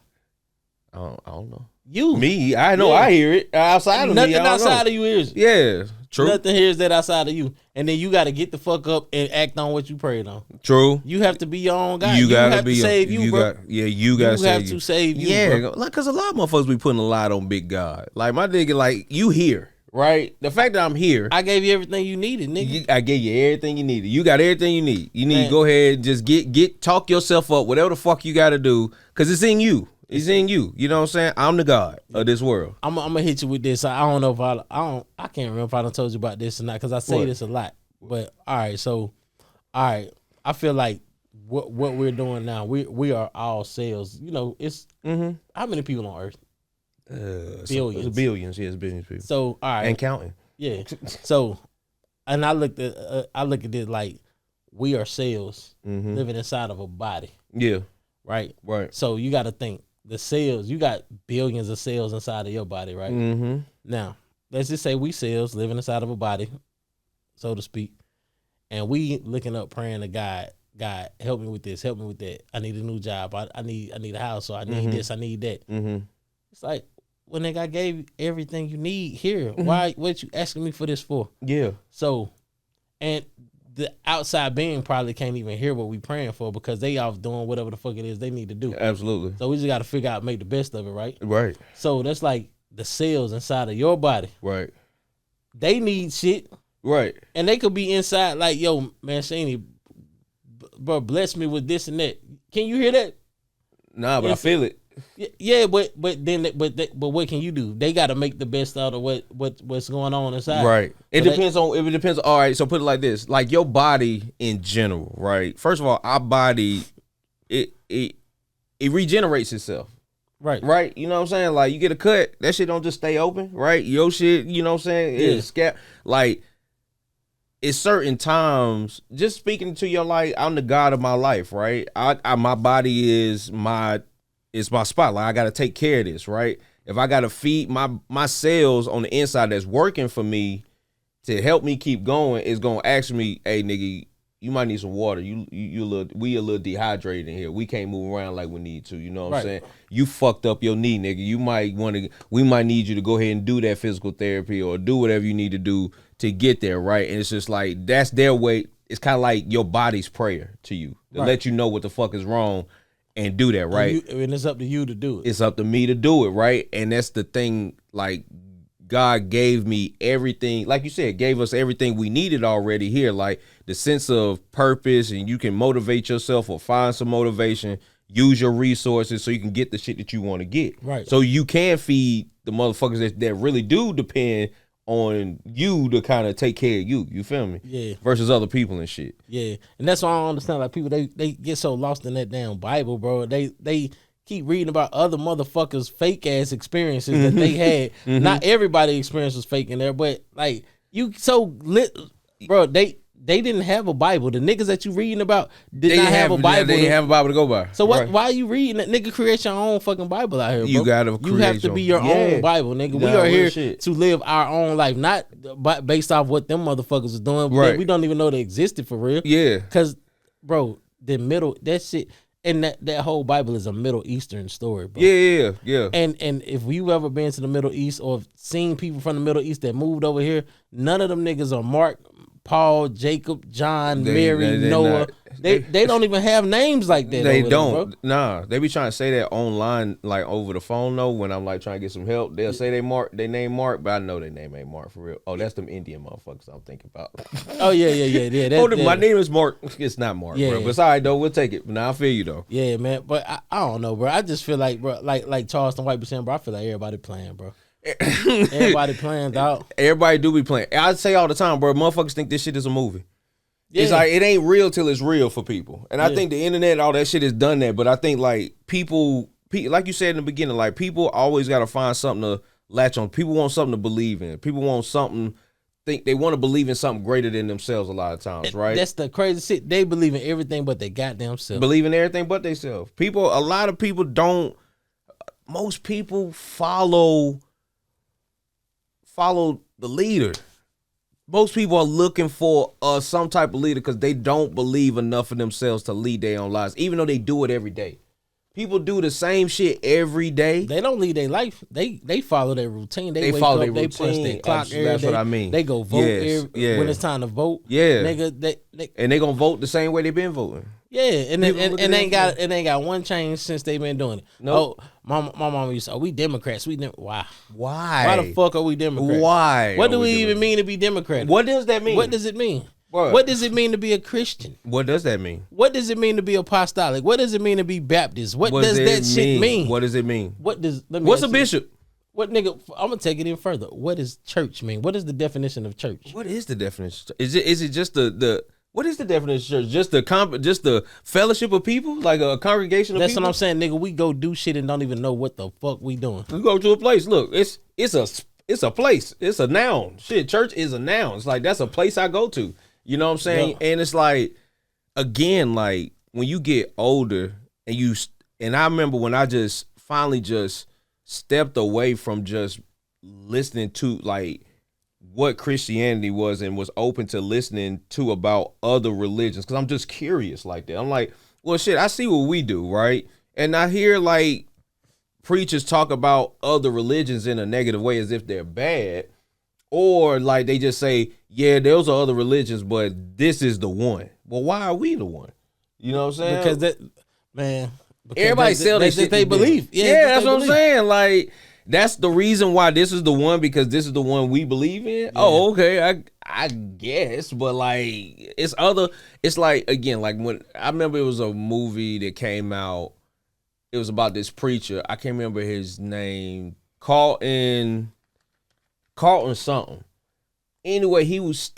I don't know. You. Me. I know I hear it. Outside of Nothing me. Nothing outside of you hears it. Yeah. True. Nothing hears that outside of you. And then you got to get the fuck up and act on what you prayed on. True. You have to be your own God. You gotta have be to save you, bro. You gotta save have to save you, yeah, bro. like, because a lot of motherfuckers be putting a lot on big God. Like, my nigga, like, you here, right? The fact that I'm here. I gave you everything you needed, nigga. I gave you everything you needed. You got everything you need. You need to go ahead and just talk yourself up, whatever the fuck you got to do, because it's in you. It's in you. You know what I'm saying? I'm the God of this world. I'm gonna hit you with this. I don't know if I can't remember if I done told you about this or not because I say this a lot. But I feel like what we're doing now, we are all cells. You know, it's how many people on Earth? Billions. Billions, yes, billions of people. So all right, and counting. Yeah. So, and I look at this like we are cells living inside of a body. Yeah. Right. Right. So you got to think. The cells, you got billions of cells inside of your body, right? Mm-hmm. Now, let's just say we cells living inside of a body, so to speak, and we looking up praying to God, God, help me with this, help me with that. I need a new job. I need a house, so I need this, I need that. Mm-hmm. It's like, well, nigga, I gave you everything you need here. What you asking me for this for? Yeah. So, and the outside being probably can't even hear what we praying for because they off doing whatever the fuck it is they need to do. Absolutely. So we just got to figure out, make the best of it, right? Right. So that's like the cells inside of your body. Right. They need shit. Right. And they could be inside like, yo, Mancini, bro, bless me with this and that. Can you hear that? Nah, but I feel it. Yeah, but what can you do? They got to make the best out of what's going on inside. Right. It depends. All right. So put it like this: like your body in general, right? First of all, our body it regenerates itself. Right. You know what I'm saying? Like, you get a cut, that shit don't just stay open, right? Your shit, you know what I'm saying? Yeah. It's like, it's certain times, just speaking to your life, I'm the God of my life, right? My body is my spot. Like, I got to take care of this, right? If I got to feed my cells on the inside that's working for me to help me keep going, it's going to ask me, hey, nigga, you might need some water. We a little dehydrated in here. We can't move around like we need to. You know what I'm saying? You fucked up your knee, nigga. We might need you to go ahead and do that physical therapy or do whatever you need to do to get there, right? And it's just like, that's their way. It's kind of like your body's prayer to you to let you know what the fuck is wrong and do that, right? And it's up to you to do it. It's up to me to do it, right? And that's the thing, like, God gave me everything, like you said, gave us everything we needed already here, like the sense of purpose, and you can motivate yourself or find some motivation, use your resources so you can get the shit that you want to get. Right. So you can feed the motherfuckers that really do depend on you to kind of take care of you. You feel me? Yeah. Versus other people and shit. Yeah. And that's why I don't understand. Like, people, they get so lost in that damn Bible, bro. They keep reading about other motherfuckers' fake ass experiences that they had. Not everybody experience was fake in there, but like, you so lit, bro. They didn't have a Bible. The niggas that you reading about did not have a Bible. They didn't have a Bible to go by. So what? Right. Why are you reading that? Nigga, create your own fucking Bible out here, bro. You gotta create. You have to be your own Bible, nigga. We are here to live our own life, not based off what them motherfuckers was doing. Right. We don't even know they existed for real. Yeah. Cause, bro, that shit. And that whole Bible is a Middle Eastern story, bro. Yeah. And if you've ever been to the Middle East or seen people from the Middle East that moved over here, none of them niggas are Mark, Paul, Jacob, John, Mary, Noah. They don't even have names like that. They don't. There, bro. Nah, they be trying to say that online, like over the phone though. When I'm like trying to get some help, they'll say they name Mark, but I know their name ain't Mark for real. Oh, that's them Indian motherfuckers I'm thinking about. Oh yeah. My name is Mark. It's not Mark, bro. But it's all right though. We'll take it. Now I feel you though. Yeah, man. But I don't know, bro. I just feel like, bro, like Charleston White be saying, bro. I feel like everybody playing, bro. Everybody playing, dog. Everybody do be playing. I say all the time, bro. Motherfuckers think this shit is a movie. Yeah. It's like, it ain't real till it's real for people. And I think the internet, all that shit has done that. But I think like people, like you said in the beginning, like people always got to find something to latch on. People want something to believe in. People want something, they want to believe in something greater than themselves a lot of times, right? That's the crazy shit. They believe in everything but they goddamn self. Believe in everything but themselves. A lot of people don't, most people follow the leader. Most people are looking for some type of leader because they don't believe enough in themselves to lead their own lives, even though they do it every day. People do the same shit every day. They don't lead their life. They follow their routine. They follow their routine. They punch their clock every That's day. what I mean. They go vote when it's time to vote. Yeah, nigga. And they gonna vote the same way they been voting. Yeah, and ain't got one change since they been doing it. Nope. Oh, my mama used to say, we Democrats. Why? Why the fuck are we Democrats? Why? What do we even mean to be Democrat? What does that mean? What does it mean? What does it mean to be a Christian? What does that mean? What does it mean to be apostolic? What does it mean to be Baptist? What does that shit mean? What does it mean? What's a bishop? What nigga? I'm gonna take it in further. What does church mean? What is the definition of church? What is the definition? Is it just the what is the definition of church? Just the fellowship of people, like a congregation of people. That's what I'm saying, nigga. We go do shit and don't even know what the fuck we doing. We go to a place. Look, it's a place. It's a noun. Shit, church is a noun. It's like that's a place I go to. You know what I'm saying? Yeah. And it's like, again, like when you get older and I remember when I just finally just stepped away from just listening to like what Christianity was and was open to listening to about other religions. Cause I'm just curious like that. I'm like, well, shit, I see what we do. Right. And I hear like preachers talk about other religions in a negative way as if they're bad. Or like they just say, yeah, those are other religions, but this is the one. Well, why are we the one? You know what I'm saying? Because everybody sell that shit. They believe. Yeah, that's what I'm saying. Like that's the reason why this is the one, because this is the one we believe in. Yeah. Oh, okay, I guess, but like it's other. It's like again, like when I remember it was a movie that came out. It was about this preacher. I can't remember his name. Carlton something. Anyway, he was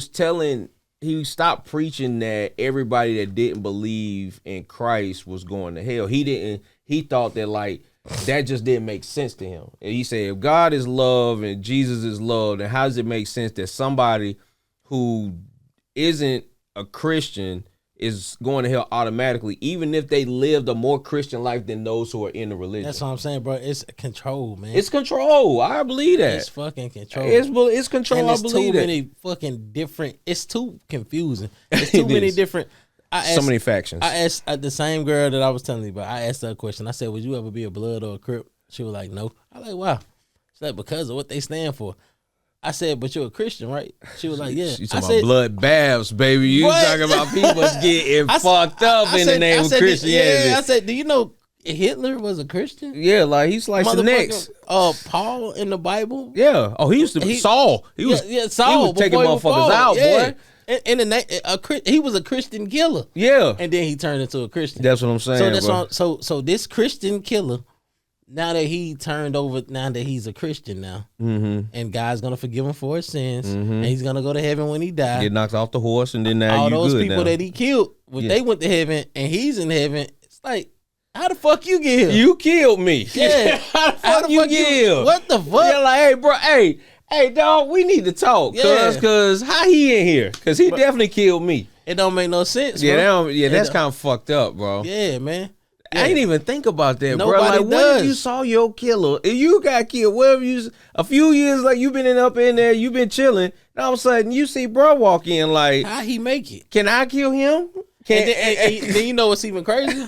telling he stopped preaching that everybody that didn't believe in Christ was going to hell. He thought that like that just didn't make sense to him. And he said, if God is love and Jesus is love, then how does it make sense that somebody who isn't a Christian is going to hell automatically, even if they lived a more Christian life than those who are in the religion? That's what I'm saying, bro. It's control, man. It's control. I believe that. It's fucking control. It's control. And I it's believe too that. many fucking different. It's too confusing. It's too many different. So many factions. I asked the same girl that I was telling you about. I asked her a question. I said, "Would you ever be a Blood or a Crip?" She was like, "No." I was like, "Wow." She's like, "Because of what they stand for." I said, "But you're a Christian, right?" She was like, "Yeah." You talking about blood baths, baby? You What? talking about people getting fucked up in the name of Christianity? Yeah, I said, "Do you know Hitler was a Christian?" Yeah, like he sliced the necks. Paul in the Bible. Yeah. Oh, he used to be Saul. He was Saul. He was taking motherfuckers Paul. out, boy. In the name, he was a Christian killer. Yeah. And then he turned into a Christian. That's what I'm saying. So this Christian killer, now that he turned over, now that he's a Christian now, and God's gonna forgive him for his sins, and he's gonna go to heaven when he dies. Get knocked off the horse, and then now all you those good people now. that he killed, when they went to heaven, and he's in heaven, it's like, how the fuck you get here? You killed me. Yeah. How the fuck you get here? What the fuck? You're like, hey, bro, hey, dog, we need to talk, cause how he in here? Cause he definitely killed me. It don't make no sense. Yeah, bro. that's kind of fucked up, bro. Yeah, man. I ain't even think about that, bro. Nobody Like, what does. if you saw your killer? If you got killed, whatever a few years like you been up in there, you been chilling, and all of a sudden you see bro walk in, like, How he make it? can I kill him? And then you know what's even crazy?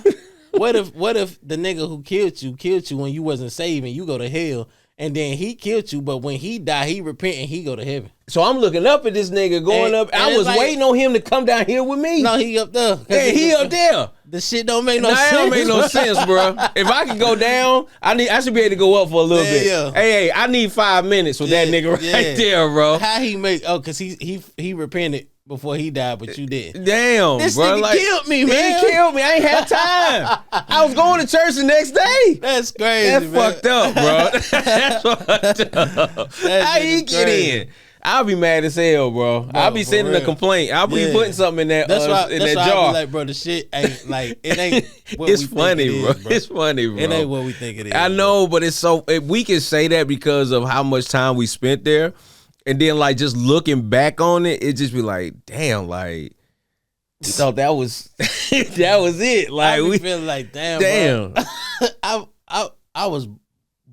What if the nigga who killed you when you wasn't saved and you go to hell, and then he killed you, but when he die, he repent and he go to heaven? So I'm looking up at this nigga going up. I was waiting on him to come down here with me. No, he up there. Yeah, he up there. The shit don't make no sense. That don't make no sense, bro. If I can go down, I should be able to go up for a little bit. Yeah. Hey, I need 5 minutes with that nigga right there, bro. How he make? Oh, cause he repented before he died, but you did. Damn, This bro. nigga killed me, man. He killed me. I ain't had time. I was going to church the next day. That's crazy. That's man. fucked up, bro. That's fucked up. How he get in? I'll be mad as hell, bro. I'll be sending a complaint. I'll be putting something in that that's why jar. I be like, bro, the shit ain't like it ain't. What It's we funny, think it bro. is, bro. It's funny, bro. It ain't what we think it is. I know, but it's so we can say that because of how much time we spent there, and then like just looking back on it, it just be like, damn, like we thought that was that was it. Like I we feel like damn. Bro. I was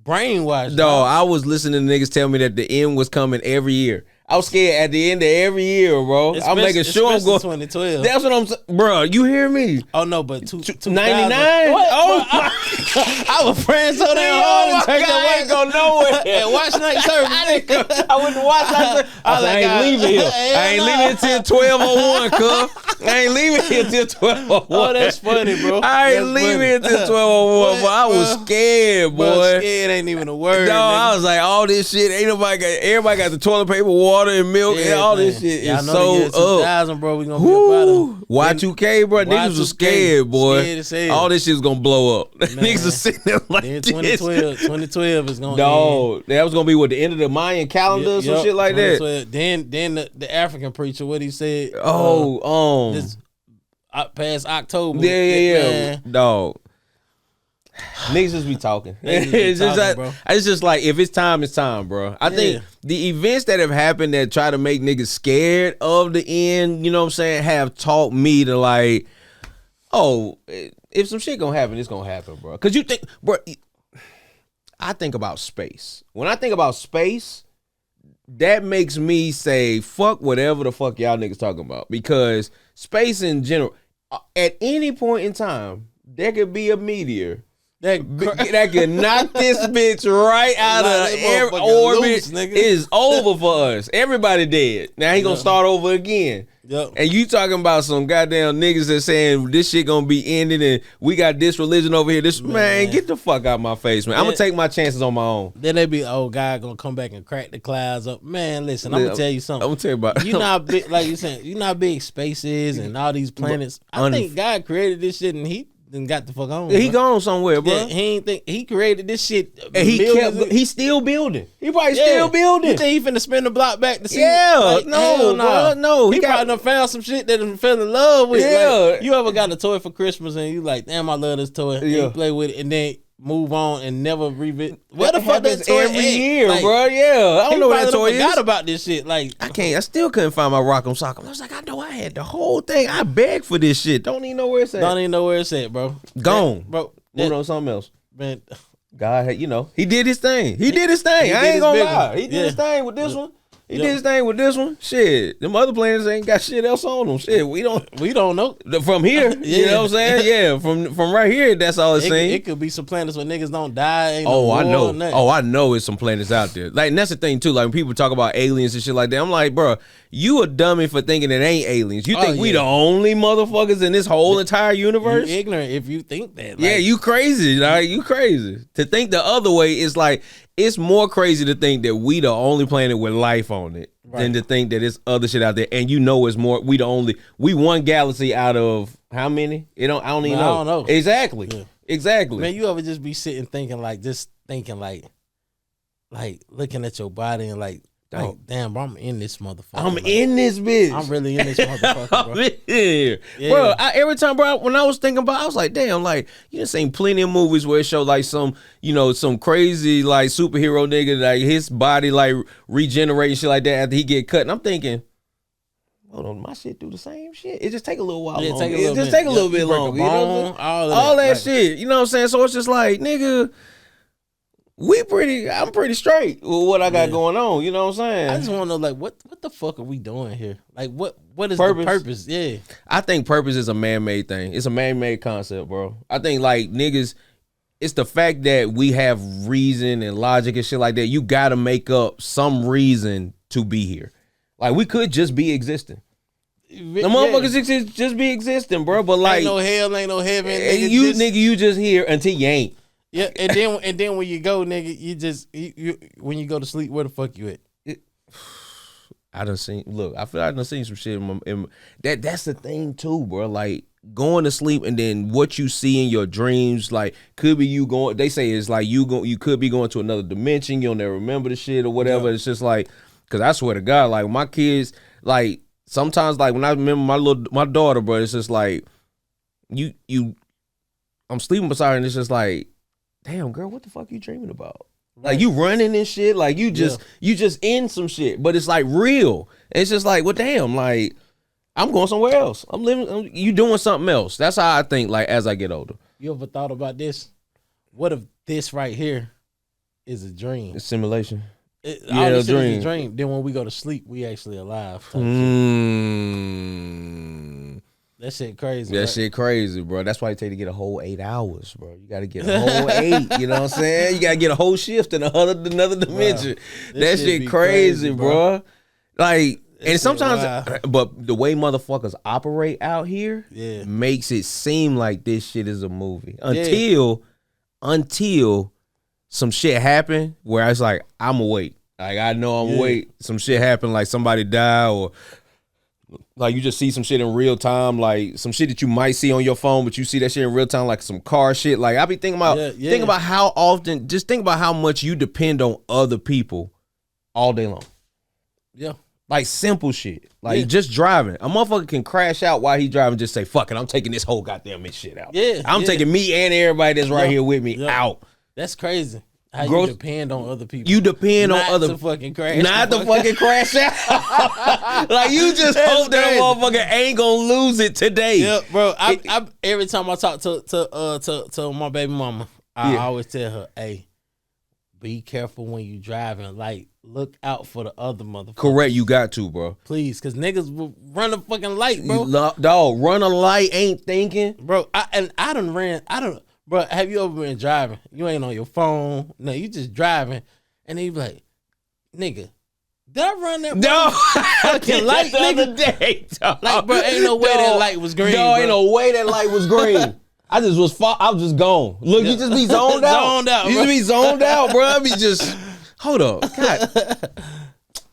brainwashed. Dog, I was listening to niggas tell me that the end was coming every year. I was scared at the end of every year, bro. I'm making sure I'm going. 2012. That's what I'm saying, bro. You hear me? Oh no, but 99. Oh, I was praying so damn hard and turned I ain't go nowhere. and watch night service. I wouldn't watch night service. I ain't leaving here. I ain't leaving until 12:01, cuz. I ain't leaving here until 12:01. Oh, that's funny, bro. I ain't leaving until 12:01, but I was scared, boy. Bro, scared ain't even a word. No, I was like, all this shit, ain't nobody got. Everybody got the toilet paper, water, and milk, and all this shit is so up. 2000, bro. We gonna be up out of Y2K, bro. Niggas was scared, boy. Scared as hell. All this shit was gonna blow up. Niggas was sitting there like Then this. 2012 is gonna No, that was gonna be what the end of the Mayan calendar or some shit like that. Then the African preacher, what he said? Oh, past October. yeah. Dog. Niggas just be talking. It's just like if it's time, it's time, bro. I think the events that have happened that try to make niggas scared of the end, you know what I'm saying, have taught me to like, oh, if some shit gonna happen, it's gonna happen, bro. Cause you think, bro, I think about space. When I think about space, that makes me say, fuck whatever the fuck y'all niggas talking about. Because space in general, at any point in time, there could be a meteor that could knock this bitch right out of orbit. It is over for us. Everybody dead. Now he gonna start over again. Yep. And you talking about some goddamn niggas that saying this shit gonna be ended and we got this religion over here. This man get the fuck out my face, man. I'm gonna take my chances on my own. Then they be, oh, God gonna come back and crack the clouds up. Man, listen, I'm gonna tell you something. I'm gonna tell you about you know how big, like you saying, you know how big space is and all these planets. I think God created this shit and he then got the fuck on. He bro. gone somewhere, bro. Yeah, he ain't think he created this shit. And he's still building. He probably still building. You think he finna spin the block back to see? Yeah, no, bro, no. He probably done found some shit that he fell in love with. Yeah. Like, you ever got a toy for Christmas and you like, damn, I love this toy. And you play with it and then move on and never revisit. What the fuck that toy every at? year, like, bro? Yeah, I don't know what that toy is. Forgot about this shit. Like I still couldn't find my Rock'em Sock'em. I was like, I know I had the whole thing. I begged for this shit. Don't even know where it's at. Don't even know where it's at, bro. Gone, bro. Moving on something else. Man, God had, he did his thing. He did his thing. I ain't gonna lie. He did his thing with this one. He did his thing with this one. Shit, them other planets ain't got shit else on them. Shit, we don't know from here. You know what I'm saying? Yeah, from right here, that's all it's saying. It could be some planets where niggas don't die. Ain't I know. Nothing. I know it's some planets out there. Like, and that's the thing too. Like when people talk about aliens and shit like that, I'm like, bro, you a dummy for thinking it ain't aliens. You think we the only motherfuckers in this whole entire universe? You ignorant if you think that. Like, yeah, you crazy. Like, you crazy. To think the other way is like, it's more crazy to think that we the only planet with life on it than to think that it's other shit out there. And it's more, we one galaxy out of how many? I don't even know. I don't know. Exactly. Yeah. Exactly. Man, you ever just be sitting thinking like looking at your body and like, damn, bro, I'm in this motherfucker. I'm in this bitch. I'm really in this motherfucker, bro. Yeah. Bro, every time, bro, when I was thinking about it, I was like, damn, like, you done seen plenty of movies where it show like some crazy like superhero nigga, like his body like regenerating shit like that after he get cut. And I'm thinking, hold on, my shit do the same shit. It just take a little while longer. It just take a little bit longer. You know what I'm saying? All that shit. You know what I'm saying? So it's just like, nigga, I'm pretty straight with what I got going on. You know what I'm saying? I just want to know, like, what the fuck are we doing here? Like, what is the purpose? Yeah. I think purpose is a man-made thing. It's a man-made concept, bro. I think, like, niggas, it's the fact that we have reason and logic and shit like that. You got to make up some reason to be here. Like, we could just be existing. The motherfuckers just be existing, bro. But, like, ain't no hell, ain't no heaven. You just here until you ain't. Yeah, and then when you go, nigga, you when you go to sleep, where the fuck you at? I done seen some shit that's the thing too, bro. Like going to sleep and then what you see in your dreams, like could be you going. They say it's like you could be going to another dimension. You'll never remember the shit or whatever. Yeah. It's just like, cause I swear to God, like my kids, like sometimes like when I remember my daughter, bro, it's just like I'm sleeping beside her and it's just like, damn, girl, what the fuck you dreaming about? Right. Like you running and shit, like you just in some shit, but it's like real. It's just like, well, damn, like I'm going somewhere else. You doing something else. That's how I think. Like as I get older. You ever thought about this? What if this right here is a dream? It's simulation. A dream. Then when we go to sleep, we actually alive. That shit crazy. That shit crazy, bro. That's why it take to get a whole 8 hours, bro. You got to get a whole 8. You know what I'm saying? You got to get a whole shift in another dimension. Bro, that shit crazy, bro. Like, and sometimes, but the way motherfuckers operate out here makes it seem like this shit is a movie until some shit happen where it's like I'm awake. Like I know I'm awake. Some shit happen, like somebody die or. Like you just see some shit in real time, like some shit that you might see on your phone, but you see that shit in real time, like some car shit. Like I be thinking about, think about how often, just think about how much you depend on other people all day long. Yeah, like simple shit, like just driving. A motherfucker can crash out while he driving, just say fuck it, I'm taking this whole goddamn shit out. Yeah, I'm taking me and everybody that's right here with me out. That's crazy. How you depend on other people. You depend on other people. Fucking crash. Not to fucking crash out. Like you just hope that motherfucker ain't gonna lose it today. Yeah, bro. I every time I talk to my baby mama, I always tell her, hey, be careful when you driving. Like, look out for the other motherfuckers. Correct, you got to, bro. Please, because niggas will run a fucking light, bro. Dog, run a light, ain't thinking. Bro, Bro, have you ever been driving? You ain't on your phone. No, you just driving. And then you be like, nigga, did I run that fucking light, nigga? Other day, dog. Like, bro, ain't no way that light was green. Ain't no way that light was green. I was just gone. Look, you just be zoned out. Zoned out, you bro. just be zoned out, bro. I be just, hold up. God.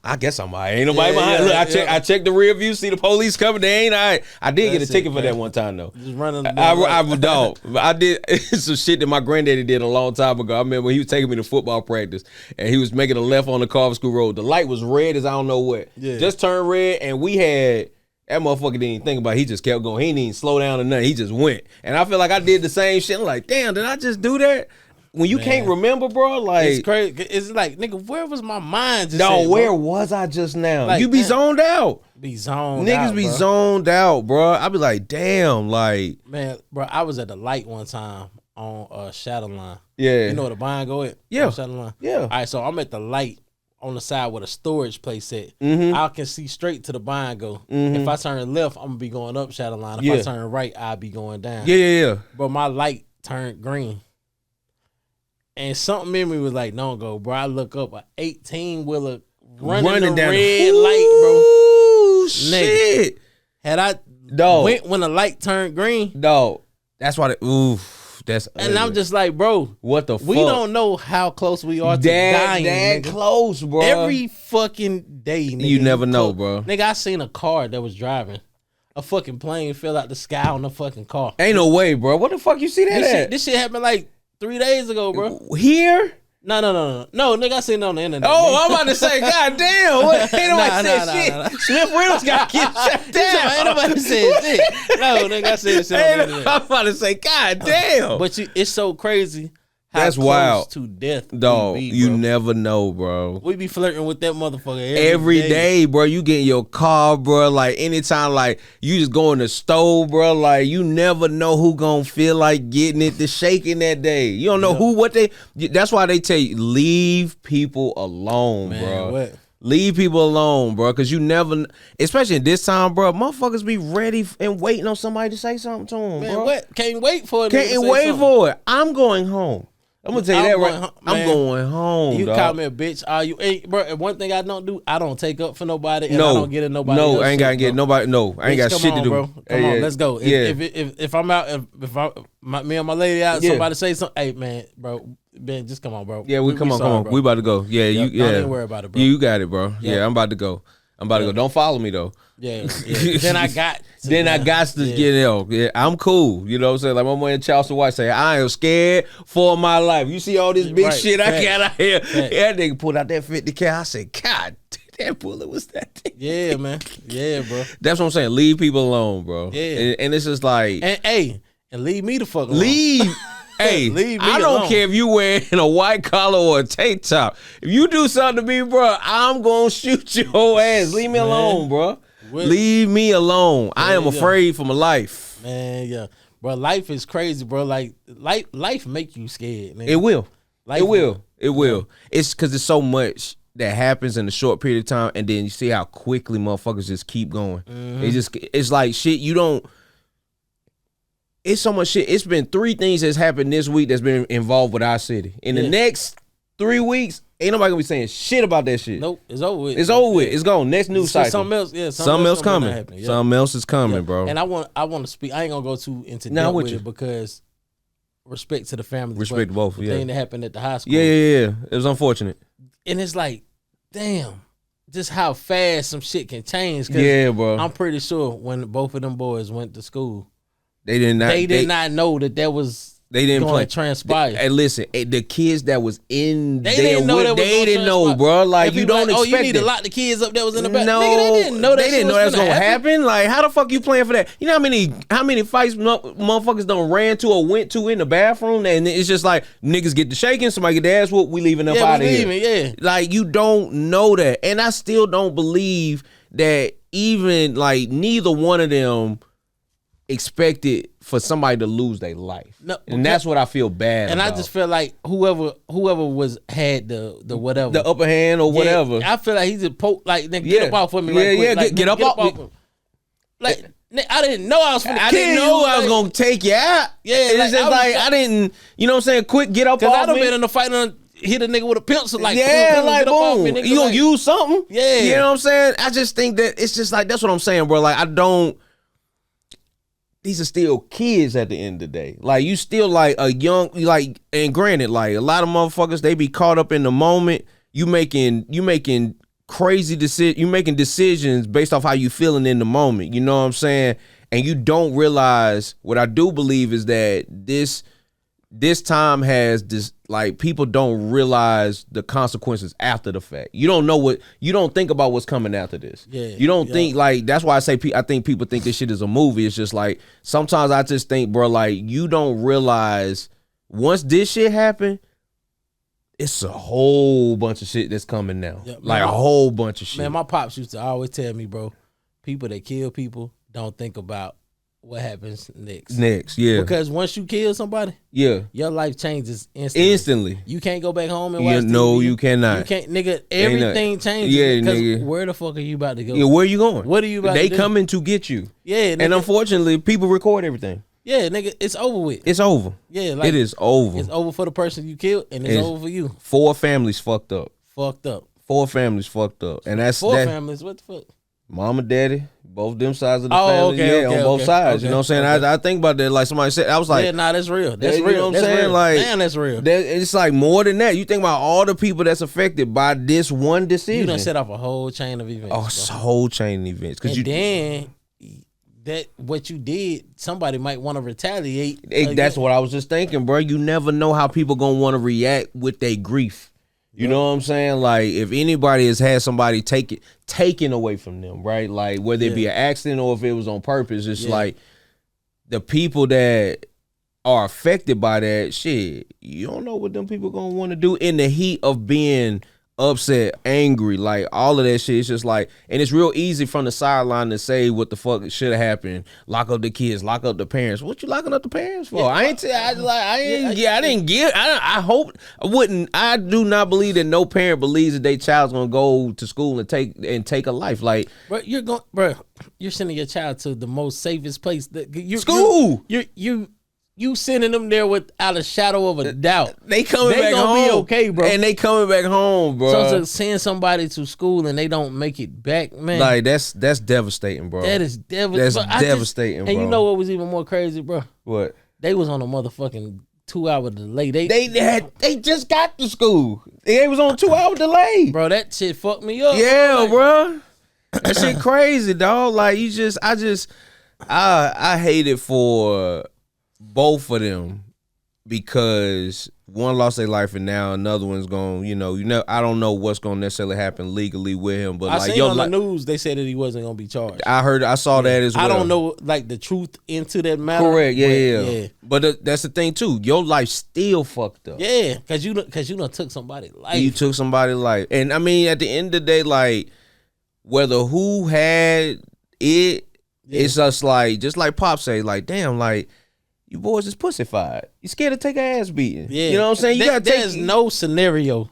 I guess I'm all right. Ain't nobody behind. Look, I checked the rear view, see the police coming. They ain't all right. I did get a ticket for that one time though. Just running. I did some shit that my granddaddy did a long time ago. I remember he was taking me to football practice and he was making a left on the Carver School Road. The light was red as I don't know what. Yeah. Just turned red, and we had that motherfucker didn't even think about it. He just kept going. He didn't even slow down or nothing. He just went. And I feel like I did the same shit. I'm like, damn, did I just do that? When you can't remember, bro, like it's crazy. It's like, nigga, where was my mind? Where was I just now? Like, you be zoned out. Niggas be zoned out, bro. I be like, damn, like man, bro. I was at the light one time on Shadow Line. Yeah, you know where the bind go at? Yeah, Shadow Line. Yeah. All right, so I'm at the light on the side where the storage place at. Mm-hmm. I can see straight to the bind go. Mm-hmm. If I turn left, I'm gonna be going up Shadow Line. If I turn right, I'll be going down. Yeah. But my light turned green. And something in me was like, don't go, bro. I look up, a 18-wheeler running the down red light, bro. Shit. Nigga, had I went when the light turned green. Dog. That's why that's and ugly. I'm just like, bro, what the fuck? We don't know how close we are to dying. That nigga. close, bro. Every fucking day, nigga. You never know, bro. Nigga, I seen a car that was driving. A fucking plane fell out the sky on the fucking car. Ain't no way, bro. What the fuck you see that at? This shit happened like 3 days ago, bro. Here? No, nigga, I seen it on the internet. Oh, nigga. I'm about to say, God damn, what? Ain't nobody said shit. Nah. Smith Reynolds got to get shut down. Ain't nobody said shit. No, nigga, I said shit on the internet. I'm about to say, God damn. But it's so crazy how that's close wild. To death. Dog, you never know, bro. We be flirting with that motherfucker every day, bro. You get in your car, bro. Like anytime, like you just go in the stove, bro. Like you never know who gonna feel like getting it, the shaking that day. You don't know what they. That's why they tell you leave people alone, man, bro. What? Leave people alone, bro, because you never, especially in this time, bro, motherfuckers be ready and waiting on somebody to say something to them, man, bro. What? Can't wait for it. Can't wait for it. I'm going home. I'm gonna tell you that right. I'm going home. You dog. call me a bitch. Bro, one thing I don't do, I don't take up for nobody, and I don't get in nobody. No, I ain't gotta get nobody. No, I ain't got shit to do. Bro. Come on, let's go. If I'm out, me and my lady out, somebody say something. Hey, man, bro, Ben, just come on, bro. Yeah, come on. We about to go. Yeah, don't even worry about it, bro. You got it, bro. Yeah, I'm about to go. Don't follow me though. Yeah. Then I got to get out. Yeah, I'm cool. You know what I'm saying? Like my man Charleston White say, I am scared for my life. You see all this big shit I got out here. Yeah, that nigga pulled out that 50K. I said, God, that bullet was that thing. Yeah, man. Yeah, bro. That's what I'm saying. Leave people alone, bro. Yeah. And it's just like, and leave me the fuck alone. Leave. Hey, I don't care if you wearing a white collar or a tank top. If you do something to me, bro, I'm gonna shoot your ass. Leave me alone, bro. Leave me alone. I am afraid for my life. Man, yeah. Bro, life is crazy, bro. Like, life make you scared, man. It will. It will. It's because there's so much that happens in a short period of time, and then you see how quickly motherfuckers just keep going. Mm-hmm. It's like shit you don't. It's so much shit. It's been 3 things that's happened this week that's been involved with our city. In the next 3 weeks, ain't nobody gonna be saying shit about that shit. Nope, it's over with. It's over with. It's gone. Next news cycle. Something else, something else coming. Yeah. Something else is coming, bro. And I want to speak. I ain't gonna go too into depth with it because respect to the family. Respect to both. The thing that happened at the high school. Yeah. It was unfortunate. And it's like, damn, just how fast some shit can change. Yeah, bro. I'm pretty sure when both of them boys went to school, they did not know that was. They didn't play. Transpire. Hey, listen, the kids that was in they didn't know they didn't know, bro. Like you don't expect. You need to lock the kids up that was in the back. No, nigga, they didn't know that. They didn't know that's gonna happen. Like, how the fuck you playing for that? You know how many fights motherfuckers done ran to or went to in the bathroom, and it's just like niggas get the shaking, somebody get the ass whooped, we leaving up out of here. Yeah, like you don't know that, and I still don't believe that even like neither one of them expected for somebody to lose their life. No, and that's what I feel bad and about. I just feel like whoever had the whatever, the upper hand or whatever. I feel like he just get up off of me. Get up off. Like I didn't know I was finna I didn't know I was gonna take you out. Yeah, it's just like I didn't. You know what I'm saying? Quick, get up off me. Because I done been in a fight and hit a nigga with a pencil. Like boom. Me, you gonna use something? Yeah. You know what I'm saying? I just think that it's just like that's what I'm saying, bro. Like I don't. These are still kids at the end of the day. Like you still like a young, like, and granted, like a lot of motherfuckers, they be caught up in the moment. You making crazy decision. You making decisions based off how you feeling in the moment. You know what I'm saying? And you don't realize what I do believe is that this time has this, like, people don't realize the consequences after the fact. You don't think about what's coming after this. Yeah, you don't think, like, that's why I say I think people think this shit is a movie. It's just like, sometimes I just think, bro, like, you don't realize once this shit happen, it's a whole bunch of shit that's coming now. Yeah, like a whole bunch of shit. Man, my pops used to always tell me, bro, people that kill people don't think about what happens next. Yeah. Because once you kill somebody, yeah, your life changes instantly. You can't go back home and watch TV. No, you cannot. You can't, nigga. Everything changes. Yeah, nigga. Where the fuck are you about to go? Yeah, where you going? What are you about to do? They coming to get you. Yeah, nigga. And unfortunately, people record everything. Yeah, nigga, it's over with. It's over. Yeah, like, it is over. It's over for the person you killed, and it's over for you. 4 families fucked up. 4 families fucked up, and that's 4 families. What the fuck? Mama, daddy, both them sides of the family. Okay, on both sides. You know what I'm saying? I think about that. Like somebody said, I was like, yeah, nah, that's real. That's real. You know what I'm saying? Real. Like, man, that's real. It's like more than that. You think about all the people that's affected by this one decision. You done set off a whole chain of events. A whole chain of events. Then that what you did, somebody might want to retaliate. That's what I was just thinking, bro. You never know how people gonna want to react with their grief. You know what I'm saying? Like, if anybody has had somebody taken away from them, right? Like, whether it be an accident or if it was on purpose, it's like the people that are affected by that shit, you don't know what them people gonna want to do in the heat of being upset, angry, like all of that shit. It's just like, and it's real easy from the sideline to say what the fuck should have happened. Lock up the kids, lock up the parents. What you locking up the parents for? I do not believe that no parent believes that their child's gonna go to school and take a life. Like, bro, you're sending your child to the most safest place. School. You sending them there without a shadow of a doubt. They gonna be okay, bro. And they coming back home, bro. So to send somebody to school and they don't make it back, man. Like, that's devastating, bro. That is devastating. That's devastating, bro. And you know what was even more crazy, bro? What? They was on a motherfucking 2-hour delay. They just got to school. They was on a 2-hour delay. Bro, that shit fucked me up. Yeah, bro. That shit crazy, dog. Like, I hate it for both of them, because one lost their life and now another one's going, I don't know what's going to necessarily happen legally with him, but I seen on the news they said that he wasn't going to be charged. I saw that as well. I don't know, like, the truth into that matter. Correct, yeah. But that's the thing too. Your life still fucked up. Yeah, because you done took somebody's life. You took somebody's life. And I mean, at the end of the day, like, whether who had it, it's just like Pop say, like, damn, like, you boys is pussified. You scared to take an ass beating. Yeah. You know what I'm saying? There's no scenario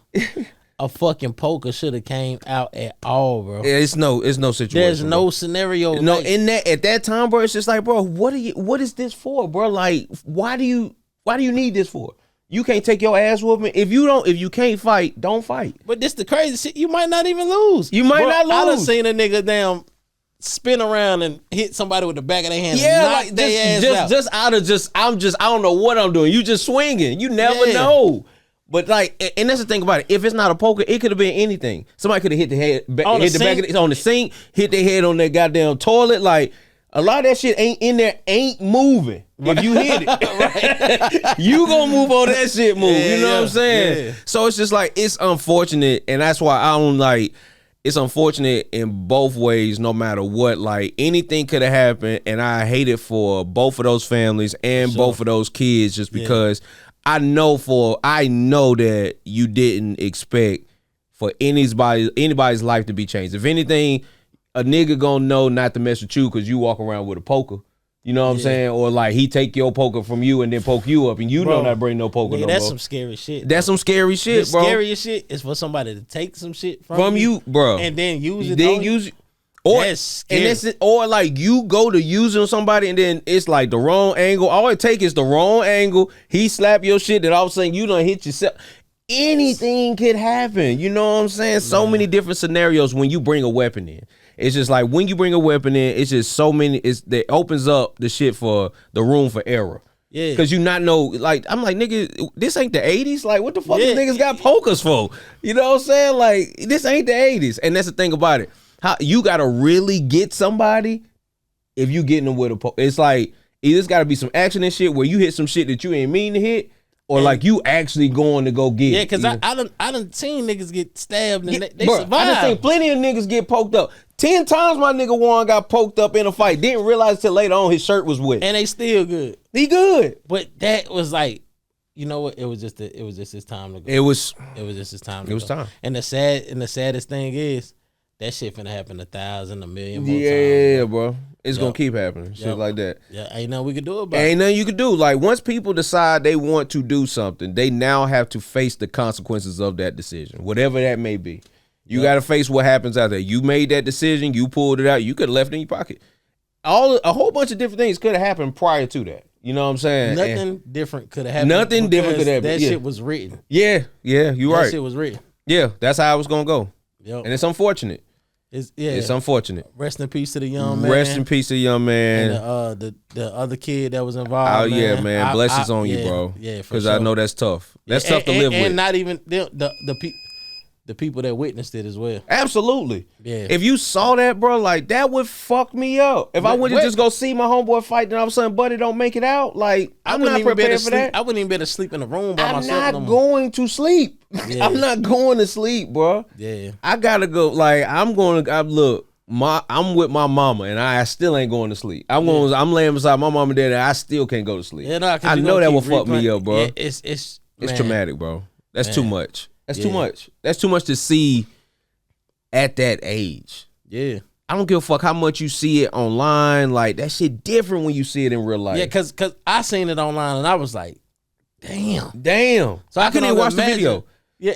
a fucking poker should have came out at all, bro. Yeah, it's no situation. There's no scenario. No, at that time, bro, it's just like, bro, what is this for, bro? Like, why do you need this for? You can't take your ass whooping. If you can't fight, don't fight. But this the crazy shit. You might not even lose. You might not lose. I done seen a nigga damn spin around and hit somebody with the back of their hand. Yeah, and knock their ass out. I don't know what I'm doing. You just swinging. You never know. But like, and that's the thing about it. If it's not a poker, it could have been anything. Somebody could have hit the head, on the sink, hit their head on that goddamn toilet. Like, a lot of that shit ain't moving. If you hit it, you gonna move on that shit move. You know what I'm saying? Yeah. So it's just like, it's unfortunate, and that's why I don't like. It's unfortunate in both ways, no matter what. Like, anything could have happened, and I hate it for both of those families and both of those kids, just because I know that you didn't expect for anybody's life to be changed. If anything, a nigga gonna know not to mess with you because you walk around with a poker. You know what I'm saying? Or like, he take your poker from you and then poke you up, and you know not bring no poker no more. That's some scary shit. That's some scary shit, bro. The scariest shit is for somebody to take some shit from you, bro, and then use it. That's scary. Or like, you go to using somebody and then it's like the wrong angle. All it take is the wrong angle. He slap your shit, that all of a sudden you done hit yourself. Anything could happen. You know what I'm saying? So many different scenarios when you bring a weapon in. It's just like, when you bring a weapon in, it's just so many. That opens up the shit for the room for error. Yeah. Because you not know, like, I'm like, nigga, this ain't the 80s. Like, what the fuck these niggas got pokers for? You know what I'm saying? Like, this ain't the 80s. And that's the thing about it. How you gotta really get somebody if you getting them with a poker. It's like, either it's gotta be some action and shit where you hit some shit that you ain't mean to hit, or like you actually going to go get. Yeah, because I done seen niggas get stabbed and they bro, survived. I done seen plenty of niggas get poked up. 10 times my nigga Warren got poked up in a fight. Didn't realize till later on his shirt was wet. And they still good. He good. But that was like, you know what? It was just his time to go. It was just his time to go. It was time. And the saddest thing is that shit finna happen 1,000, 1,000,000 more times. Yeah, bro. It's gonna keep happening. Shit like that. Yeah, ain't nothing we can do about it. Ain't nothing you can do. Like, once people decide they want to do something, they now have to face the consequences of that decision, whatever that may be. You got to face what happens out there. You made that decision. You pulled it out. You could have left it in your pocket. A whole bunch of different things could have happened prior to that. You know what I'm saying? Nothing different could have happened. Nothing different could have happened. That shit was written. Yeah, you right. That shit was written. Yeah, that's how it was gonna go. Yep. And it's unfortunate. It's unfortunate. Rest in peace to the young man. Rest in peace to the young man. And the other kid that was involved. Oh yeah, man. Blessings on you, bro. Yeah, because I know that's tough. That's tough to live with. And not even the people that witnessed it as well. Absolutely. Yeah. If you saw that, bro, like, that would fuck me up. If I went to just go see my homeboy fight, then all of a sudden, buddy don't make it out. Like, I'm not prepared for that. I wouldn't even be able to sleep in the room by myself. I'm not going to sleep. Yeah. I'm not going to sleep, bro. Yeah. I gotta go. Like, I'm with my mama, and I still ain't going to sleep. I'm laying beside my mama and daddy, and I still can't go to sleep. Yeah, no, I know that will fuck me up, bro. Yeah, it's traumatic, bro. That's too much. That's too much. That's too much to see at that age. Yeah. I don't give a fuck how much you see it online. Like, that shit different when you see it in real life. Yeah, cause I seen it online and I was like, damn. So I couldn't even watch the video. Yeah.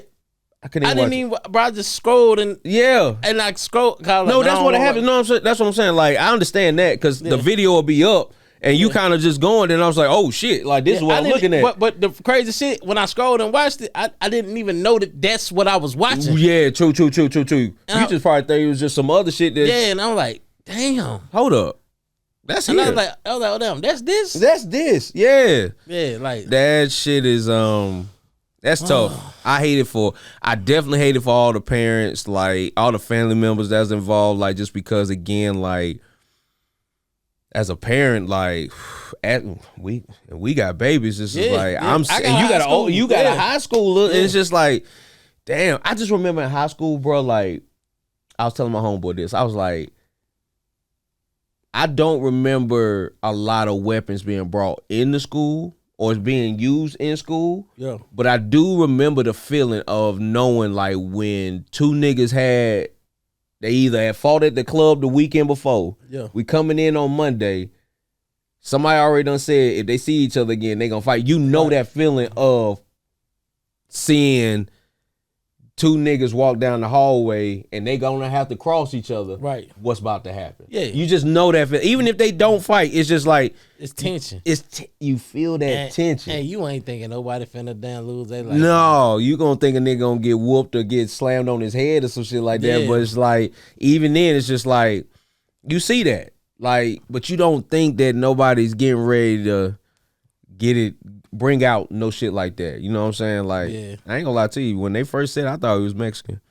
I didn't even, bro, I just scrolled and like scrolled. No, that's what happened. No, that's what I'm saying. Like, I understand that because the video will be up and you kind of just going. And I was like, oh shit, like this is what I'm looking at. But the crazy shit, when I scrolled and watched it, I didn't even know that's what I was watching. Yeah, true. You just probably thought it was just some other shit. And I'm like, damn. Hold up. That's here. I was like, oh damn, that's this. That's this. Yeah. Yeah, like that shit is that's tough. I definitely hate it for all the parents, like all the family members that's involved, like just because again, like as a parent, like we got babies. It's just like you got a high schooler. It's just like, damn. I just remember in high school, bro. Like I was telling my homeboy this. I was like, I don't remember a lot of weapons being brought into school or it's being used in school. Yeah. But I do remember the feeling of knowing like when two niggas they either had fought at the club the weekend before. Yeah. We coming in on Monday. Somebody already done said if they see each other again, they gonna fight. You know that feeling of seeing two niggas walk down the hallway and they gonna have to cross each other. Right. What's about to happen? Yeah. You just know that feeling. Even if they don't fight, it's just like it's tension. You feel that tension. And you ain't thinking nobody finna damn lose their life. No, you gonna think a nigga gonna get whooped or get slammed on his head or some shit like that. But it's like, even then, it's just like, you see that. Like, but you don't think that nobody's getting ready to bring out no shit like that. You know what I'm saying? Like, I ain't gonna lie to you. When they first said, I thought he was Mexican.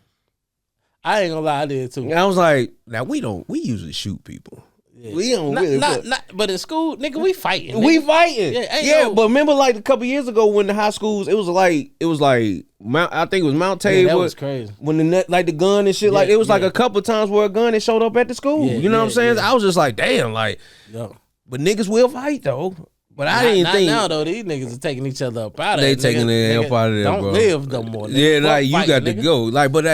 I ain't gonna lie, I did too. I was like, now we usually shoot people. Yeah. We don't but in school, nigga, we fighting. Nigga. We fighting. But remember like a couple years ago when the high schools, it was like I think it was Mount Tabor. That was crazy. When the gun and shit, like it was like a couple times where a gun had showed up at the school. You know what I'm saying? I was just like, damn, like, but niggas will fight though. But I didn't think now though. These niggas are taking each other up out of there. it. They taking their up out of there, bro. Don't live no more. Yeah, like you got to go. Like, but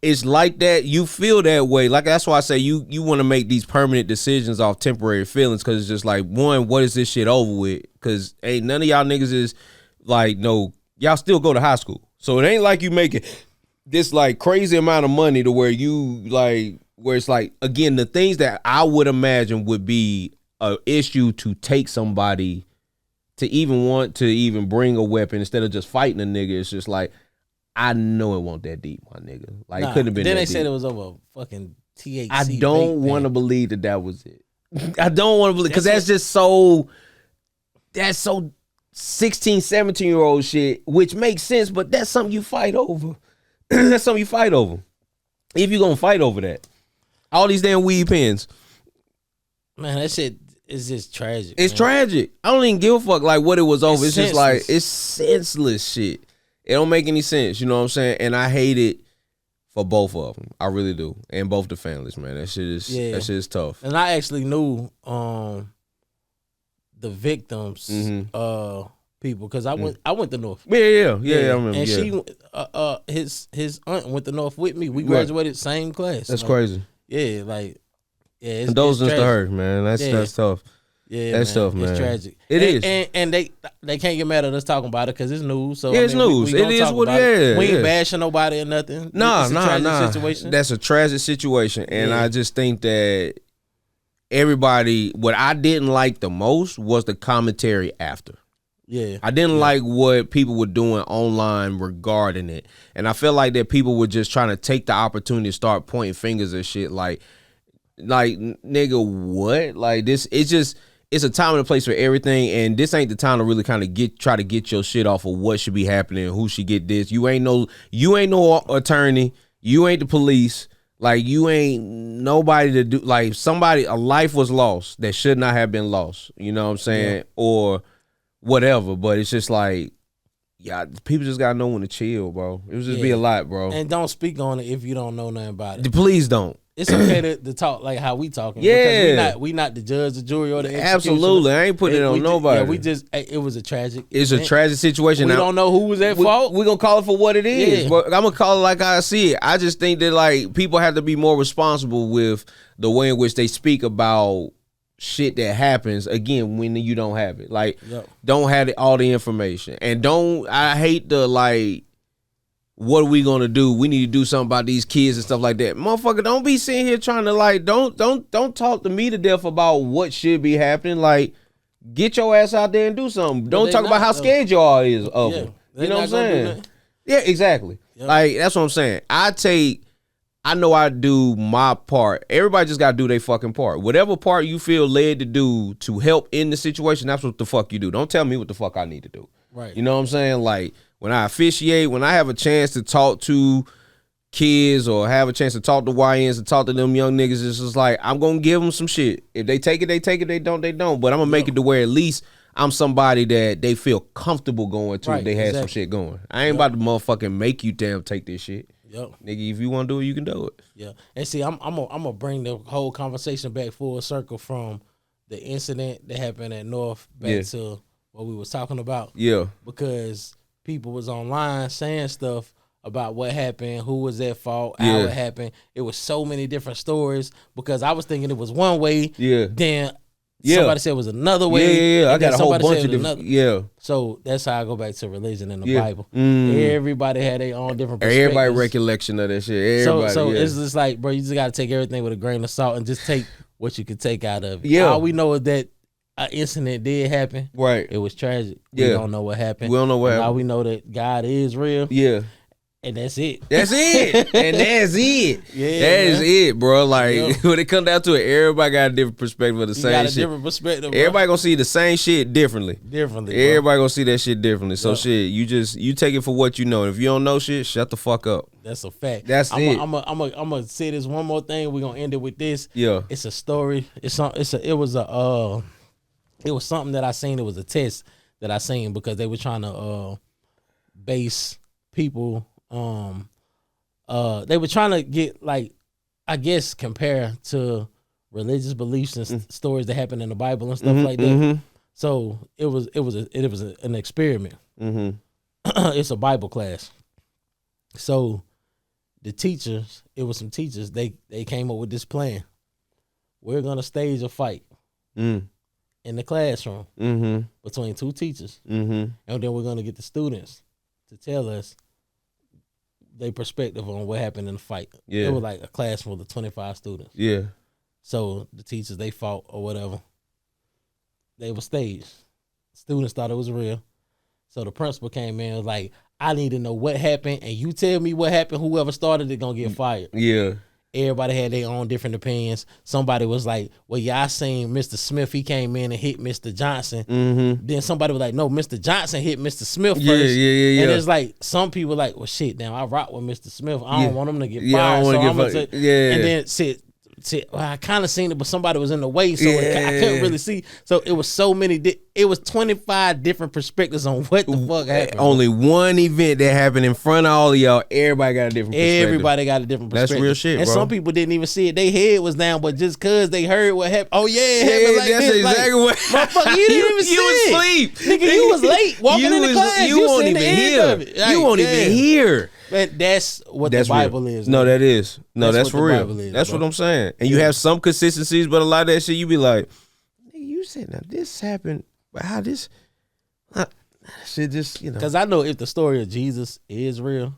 it's like that. You feel that way. Like that's why I say you want to make these permanent decisions off temporary feelings because it's just like, one, what is this shit over with? Because ain't none of y'all niggas is like, no, y'all still go to high school. So it ain't like you making this like crazy amount of money to where you like, where it's like, again, the things that I would imagine would be an issue to take somebody to even want to even bring a weapon instead of just fighting a nigga. It's just like, I know it wasn't that deep, my nigga. Like, it couldn't have been then that they deep. said it was over fucking THC. I don't want to believe that was it. I don't want to believe, because that's just so, that's so 16, 17-year-old shit, which makes sense, but that's something you fight over. That's something you fight over. If you're gonna fight over that. All these damn weed pens. Man, that shit is just tragic. It's tragic. I don't even give a fuck like what it was over. It's just like, it's senseless shit. It don't make any sense, you know what I'm saying? And I hate it for both of them. I really do. And both the families, man. That shit is tough. And I actually knew the victims people, because I went to North. Yeah, I remember. And his aunt went to North with me. We graduated same class. That's crazy. Yeah, like it's condolences to her, man. That's tough. Yeah, that's tough, man. It's tragic. It is. And they can't get mad at us talking about it because it's news. So it's news. It is what it is. We ain't bashing nobody or nothing. Nah. Situation. That's a tragic situation, and I just think that everybody. What I didn't like the most was the commentary after. Yeah, I didn't like what people were doing online regarding it, and I feel like that people were just trying to take the opportunity to start pointing fingers at shit like nigga, what? Like this? It's a time and a place for everything, and this ain't the time to really kind of try to get your shit off of what should be happening, who should get this. You ain't no attorney, you ain't the police, like you ain't nobody to do. Like a life was lost that should not have been lost. You know what I'm saying, or whatever. But it's just like, people just gotta know when to chill, bro. It would just be a lot, bro. And don't speak on it if you don't know nothing about it. Please don't. It's okay to talk like how we talking. Yeah, because we not the judge, the jury, or the executioner. Absolutely, I ain't putting it on nobody. It was a tragic. It's a tragic situation. We don't know who was at fault. We're gonna call it for what it is. But I'm gonna call it like I see it. I just think that like people have to be more responsible with the way in which they speak about shit that happens. Again, when you don't have it, like don't have all the information, and don't. I hate the like. What are we gonna do? We need to do something about these kids and stuff like that. Motherfucker, don't be sitting here trying to like don't talk to me to death about what should be happening. Like, get your ass out there and do something. Don't talk about how scared y'all is of them. You know what I'm saying? Yeah, exactly. Yep. Like that's what I'm saying. I know I do my part. Everybody just gotta do their fucking part. Whatever part you feel led to do to help in the situation, that's what the fuck you do. Don't tell me what the fuck I need to do. Right. You know what I'm saying? Like, when I officiate, when I have a chance to talk to kids or have a chance to talk to YNs and talk to them young niggas, it's just like, I'm going to give them some shit. If they take it, they take it. They don't, they don't. But I'm going to make it to where at least I'm somebody that they feel comfortable going to if they had some shit going. I ain't about to motherfucking make you damn take this shit. Yep. Nigga, if you want to do it, you can do it. Yeah. And see, I'm gonna bring the whole conversation back full circle from the incident that happened at North back to what we was talking about. Yeah. Because people was online saying stuff about what happened, who was at fault, how it happened. It was so many different stories because I was thinking it was one way. Yeah. Then somebody said it was another way. Yeah. I got a whole bunch of different. Yeah. So that's how I go back to religion in the Bible. Everybody had their own different perspectives. Everybody recollection of that shit. Everybody, so it's just like, bro, you just got to take everything with a grain of salt and just take what you could take out of it. Yeah. All we know is that an incident did happen. Right. It was tragic. We don't know what happened. We don't know what happened. Now we know that God is real. Yeah. And that's it. That's it. And that's it. Yeah. That is it, bro. Like, when it comes down to it, everybody got a different perspective of the same shit. Got a different perspective, bro. Everybody gonna see the same shit differently. Everybody gonna see that shit differently. So shit, you take it for what you know. If you don't know shit, shut the fuck up. That's a fact. That's it. I'm gonna say this one more thing. We're gonna end it with this. Yeah. It's a story. It was something that I seen. It was a test that I seen because they were trying to base people. They were trying to get, like, I guess, compare to religious beliefs and stories that happen in the Bible and stuff like that. So it was an experiment. It's a Bible class. So the teachers, it was some teachers. They came up with this plan. We're gonna stage a fight in the classroom between two teachers, and then we're gonna get the students to tell us their perspective on what happened in the fight. Yeah. It was like a class full of 25 students. Yeah. So the teachers, they fought or whatever. They were staged. Students thought it was real. So the principal came in and was like, I need to know what happened, and you tell me what happened. Whoever started it gonna get fired. Yeah. Everybody had their own different opinions. Somebody was like, well, yeah, I seen Mr. Smith. He came in and hit Mr. Johnson. Mm-hmm. Then somebody was like, no, Mr. Johnson hit Mr. Smith first. Yeah. And it's like, some people like, well, shit, damn, I rock with Mr. Smith. I don't want him to get Yeah, I fired. don't So wanna I'm get going fired. Yeah. And then, well, I kind of seen it, but somebody was in the way, so I couldn't really see. So it was so many. It was 25 different perspectives on what the fuck happened. Only one event that happened in front of all of y'all. Everybody got a different perspective. Everybody got a different perspective. That's real shit, and bro. some people didn't even see it. Their head was down, but just cause they heard what happened. Oh yeah, it happened like that's this. exactly like, what. Motherfucker, you didn't even see You was it. asleep. Nigga, you was late walking in the class. You won't seen the even end hear. of it. Like, You won't even hear. Man, that's what That's the Bible real. is. No, man. that is. No, that's what for the real. Bible is, That's bro. what I'm saying. And you have some consistencies, but a lot of that shit, you be like, nigga, you said now this happened, but how this shit just, you know. Because I know if the story of Jesus is real,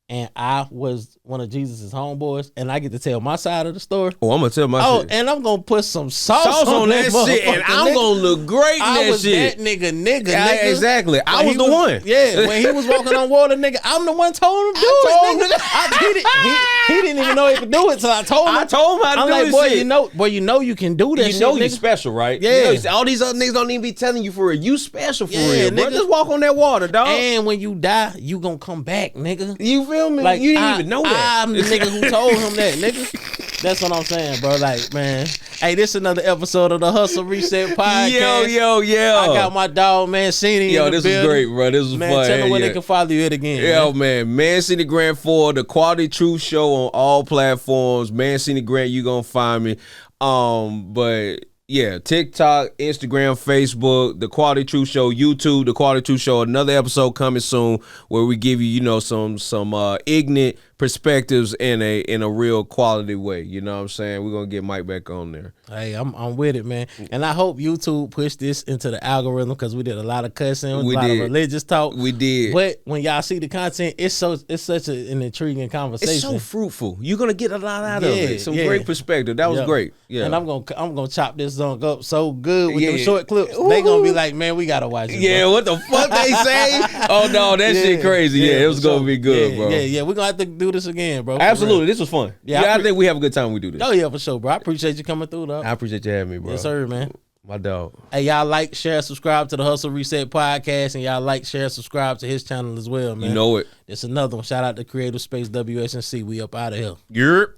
and I was one of Jesus' homeboys, and I get to tell my side of the story. Oh, I'm gonna tell my Oh, shit. and I'm gonna put some sauce On that shit, and motherfucker, I'm nigga. gonna look great in I that was shit. that nigga. Yeah, exactly. I When was he the one. Yeah, when he was walking on water, nigga, I'm the one told him to do told it. Nigga. He didn't even know he could do it till I told him. I told him how to I'm do like, this boy, shit. you know you can do that. You know shit, you're nigga. special, right? Yeah. You know, all these other niggas don't even be telling you for real. You special for Yeah, real, bro. nigga. Just walk on that water, dog. And when you die, you gonna come back, nigga. You feel me? Like you didn't even know that. I'm the nigga who told him that, nigga. That's what I'm saying, bro. Like, man. Hey, this another episode of the Hustle Reset Podcast. Yo. I got my dog Mancini. Yo, in the this building. was great, bro. This was Man, fun. tell them where Yeah. they can follow you at again. Yo, man, Mancini Grant 4, the Quality Truth Show on all platforms. Mancini Grant, you gonna find me. But yeah, TikTok, Instagram, Facebook, the Quality Truth Show, YouTube, the Quality Truth Show. Another episode coming soon where we give you, you know, some ignorant perspectives in a real quality way. You know what I'm saying? We're gonna get Mike back on there. Hey, I'm with it, man. And I hope YouTube pushed this into the algorithm because we did a lot of cussing, a lot of religious talk. We did. But when y'all see the content, it's such an intriguing conversation. It's so fruitful. You're gonna get a lot out of it. Some great perspective. That was great. Yeah. And I'm gonna chop this song up so good with them Yeah. short clips. They gonna be like, man, we gotta watch it. Yeah, bro. what the fuck they say? Oh no, that shit crazy. Yeah, it was for gonna sure. be good, bro. Yeah, we're gonna have to do this again, bro. for Absolutely, real. this was fun. Yeah, Yeah, I think we have a good time when we do this. Oh yeah, for sure, bro. I appreciate you coming through, though. I appreciate you having me, bro. Yes, sir, man. My dog. Hey, y'all like, share, subscribe to the Hustle Reset Podcast, and y'all like, share, subscribe to his channel as well, man. You know it. It's another one. Shout out to Creative Space WSNC. We up out of here. Yerp.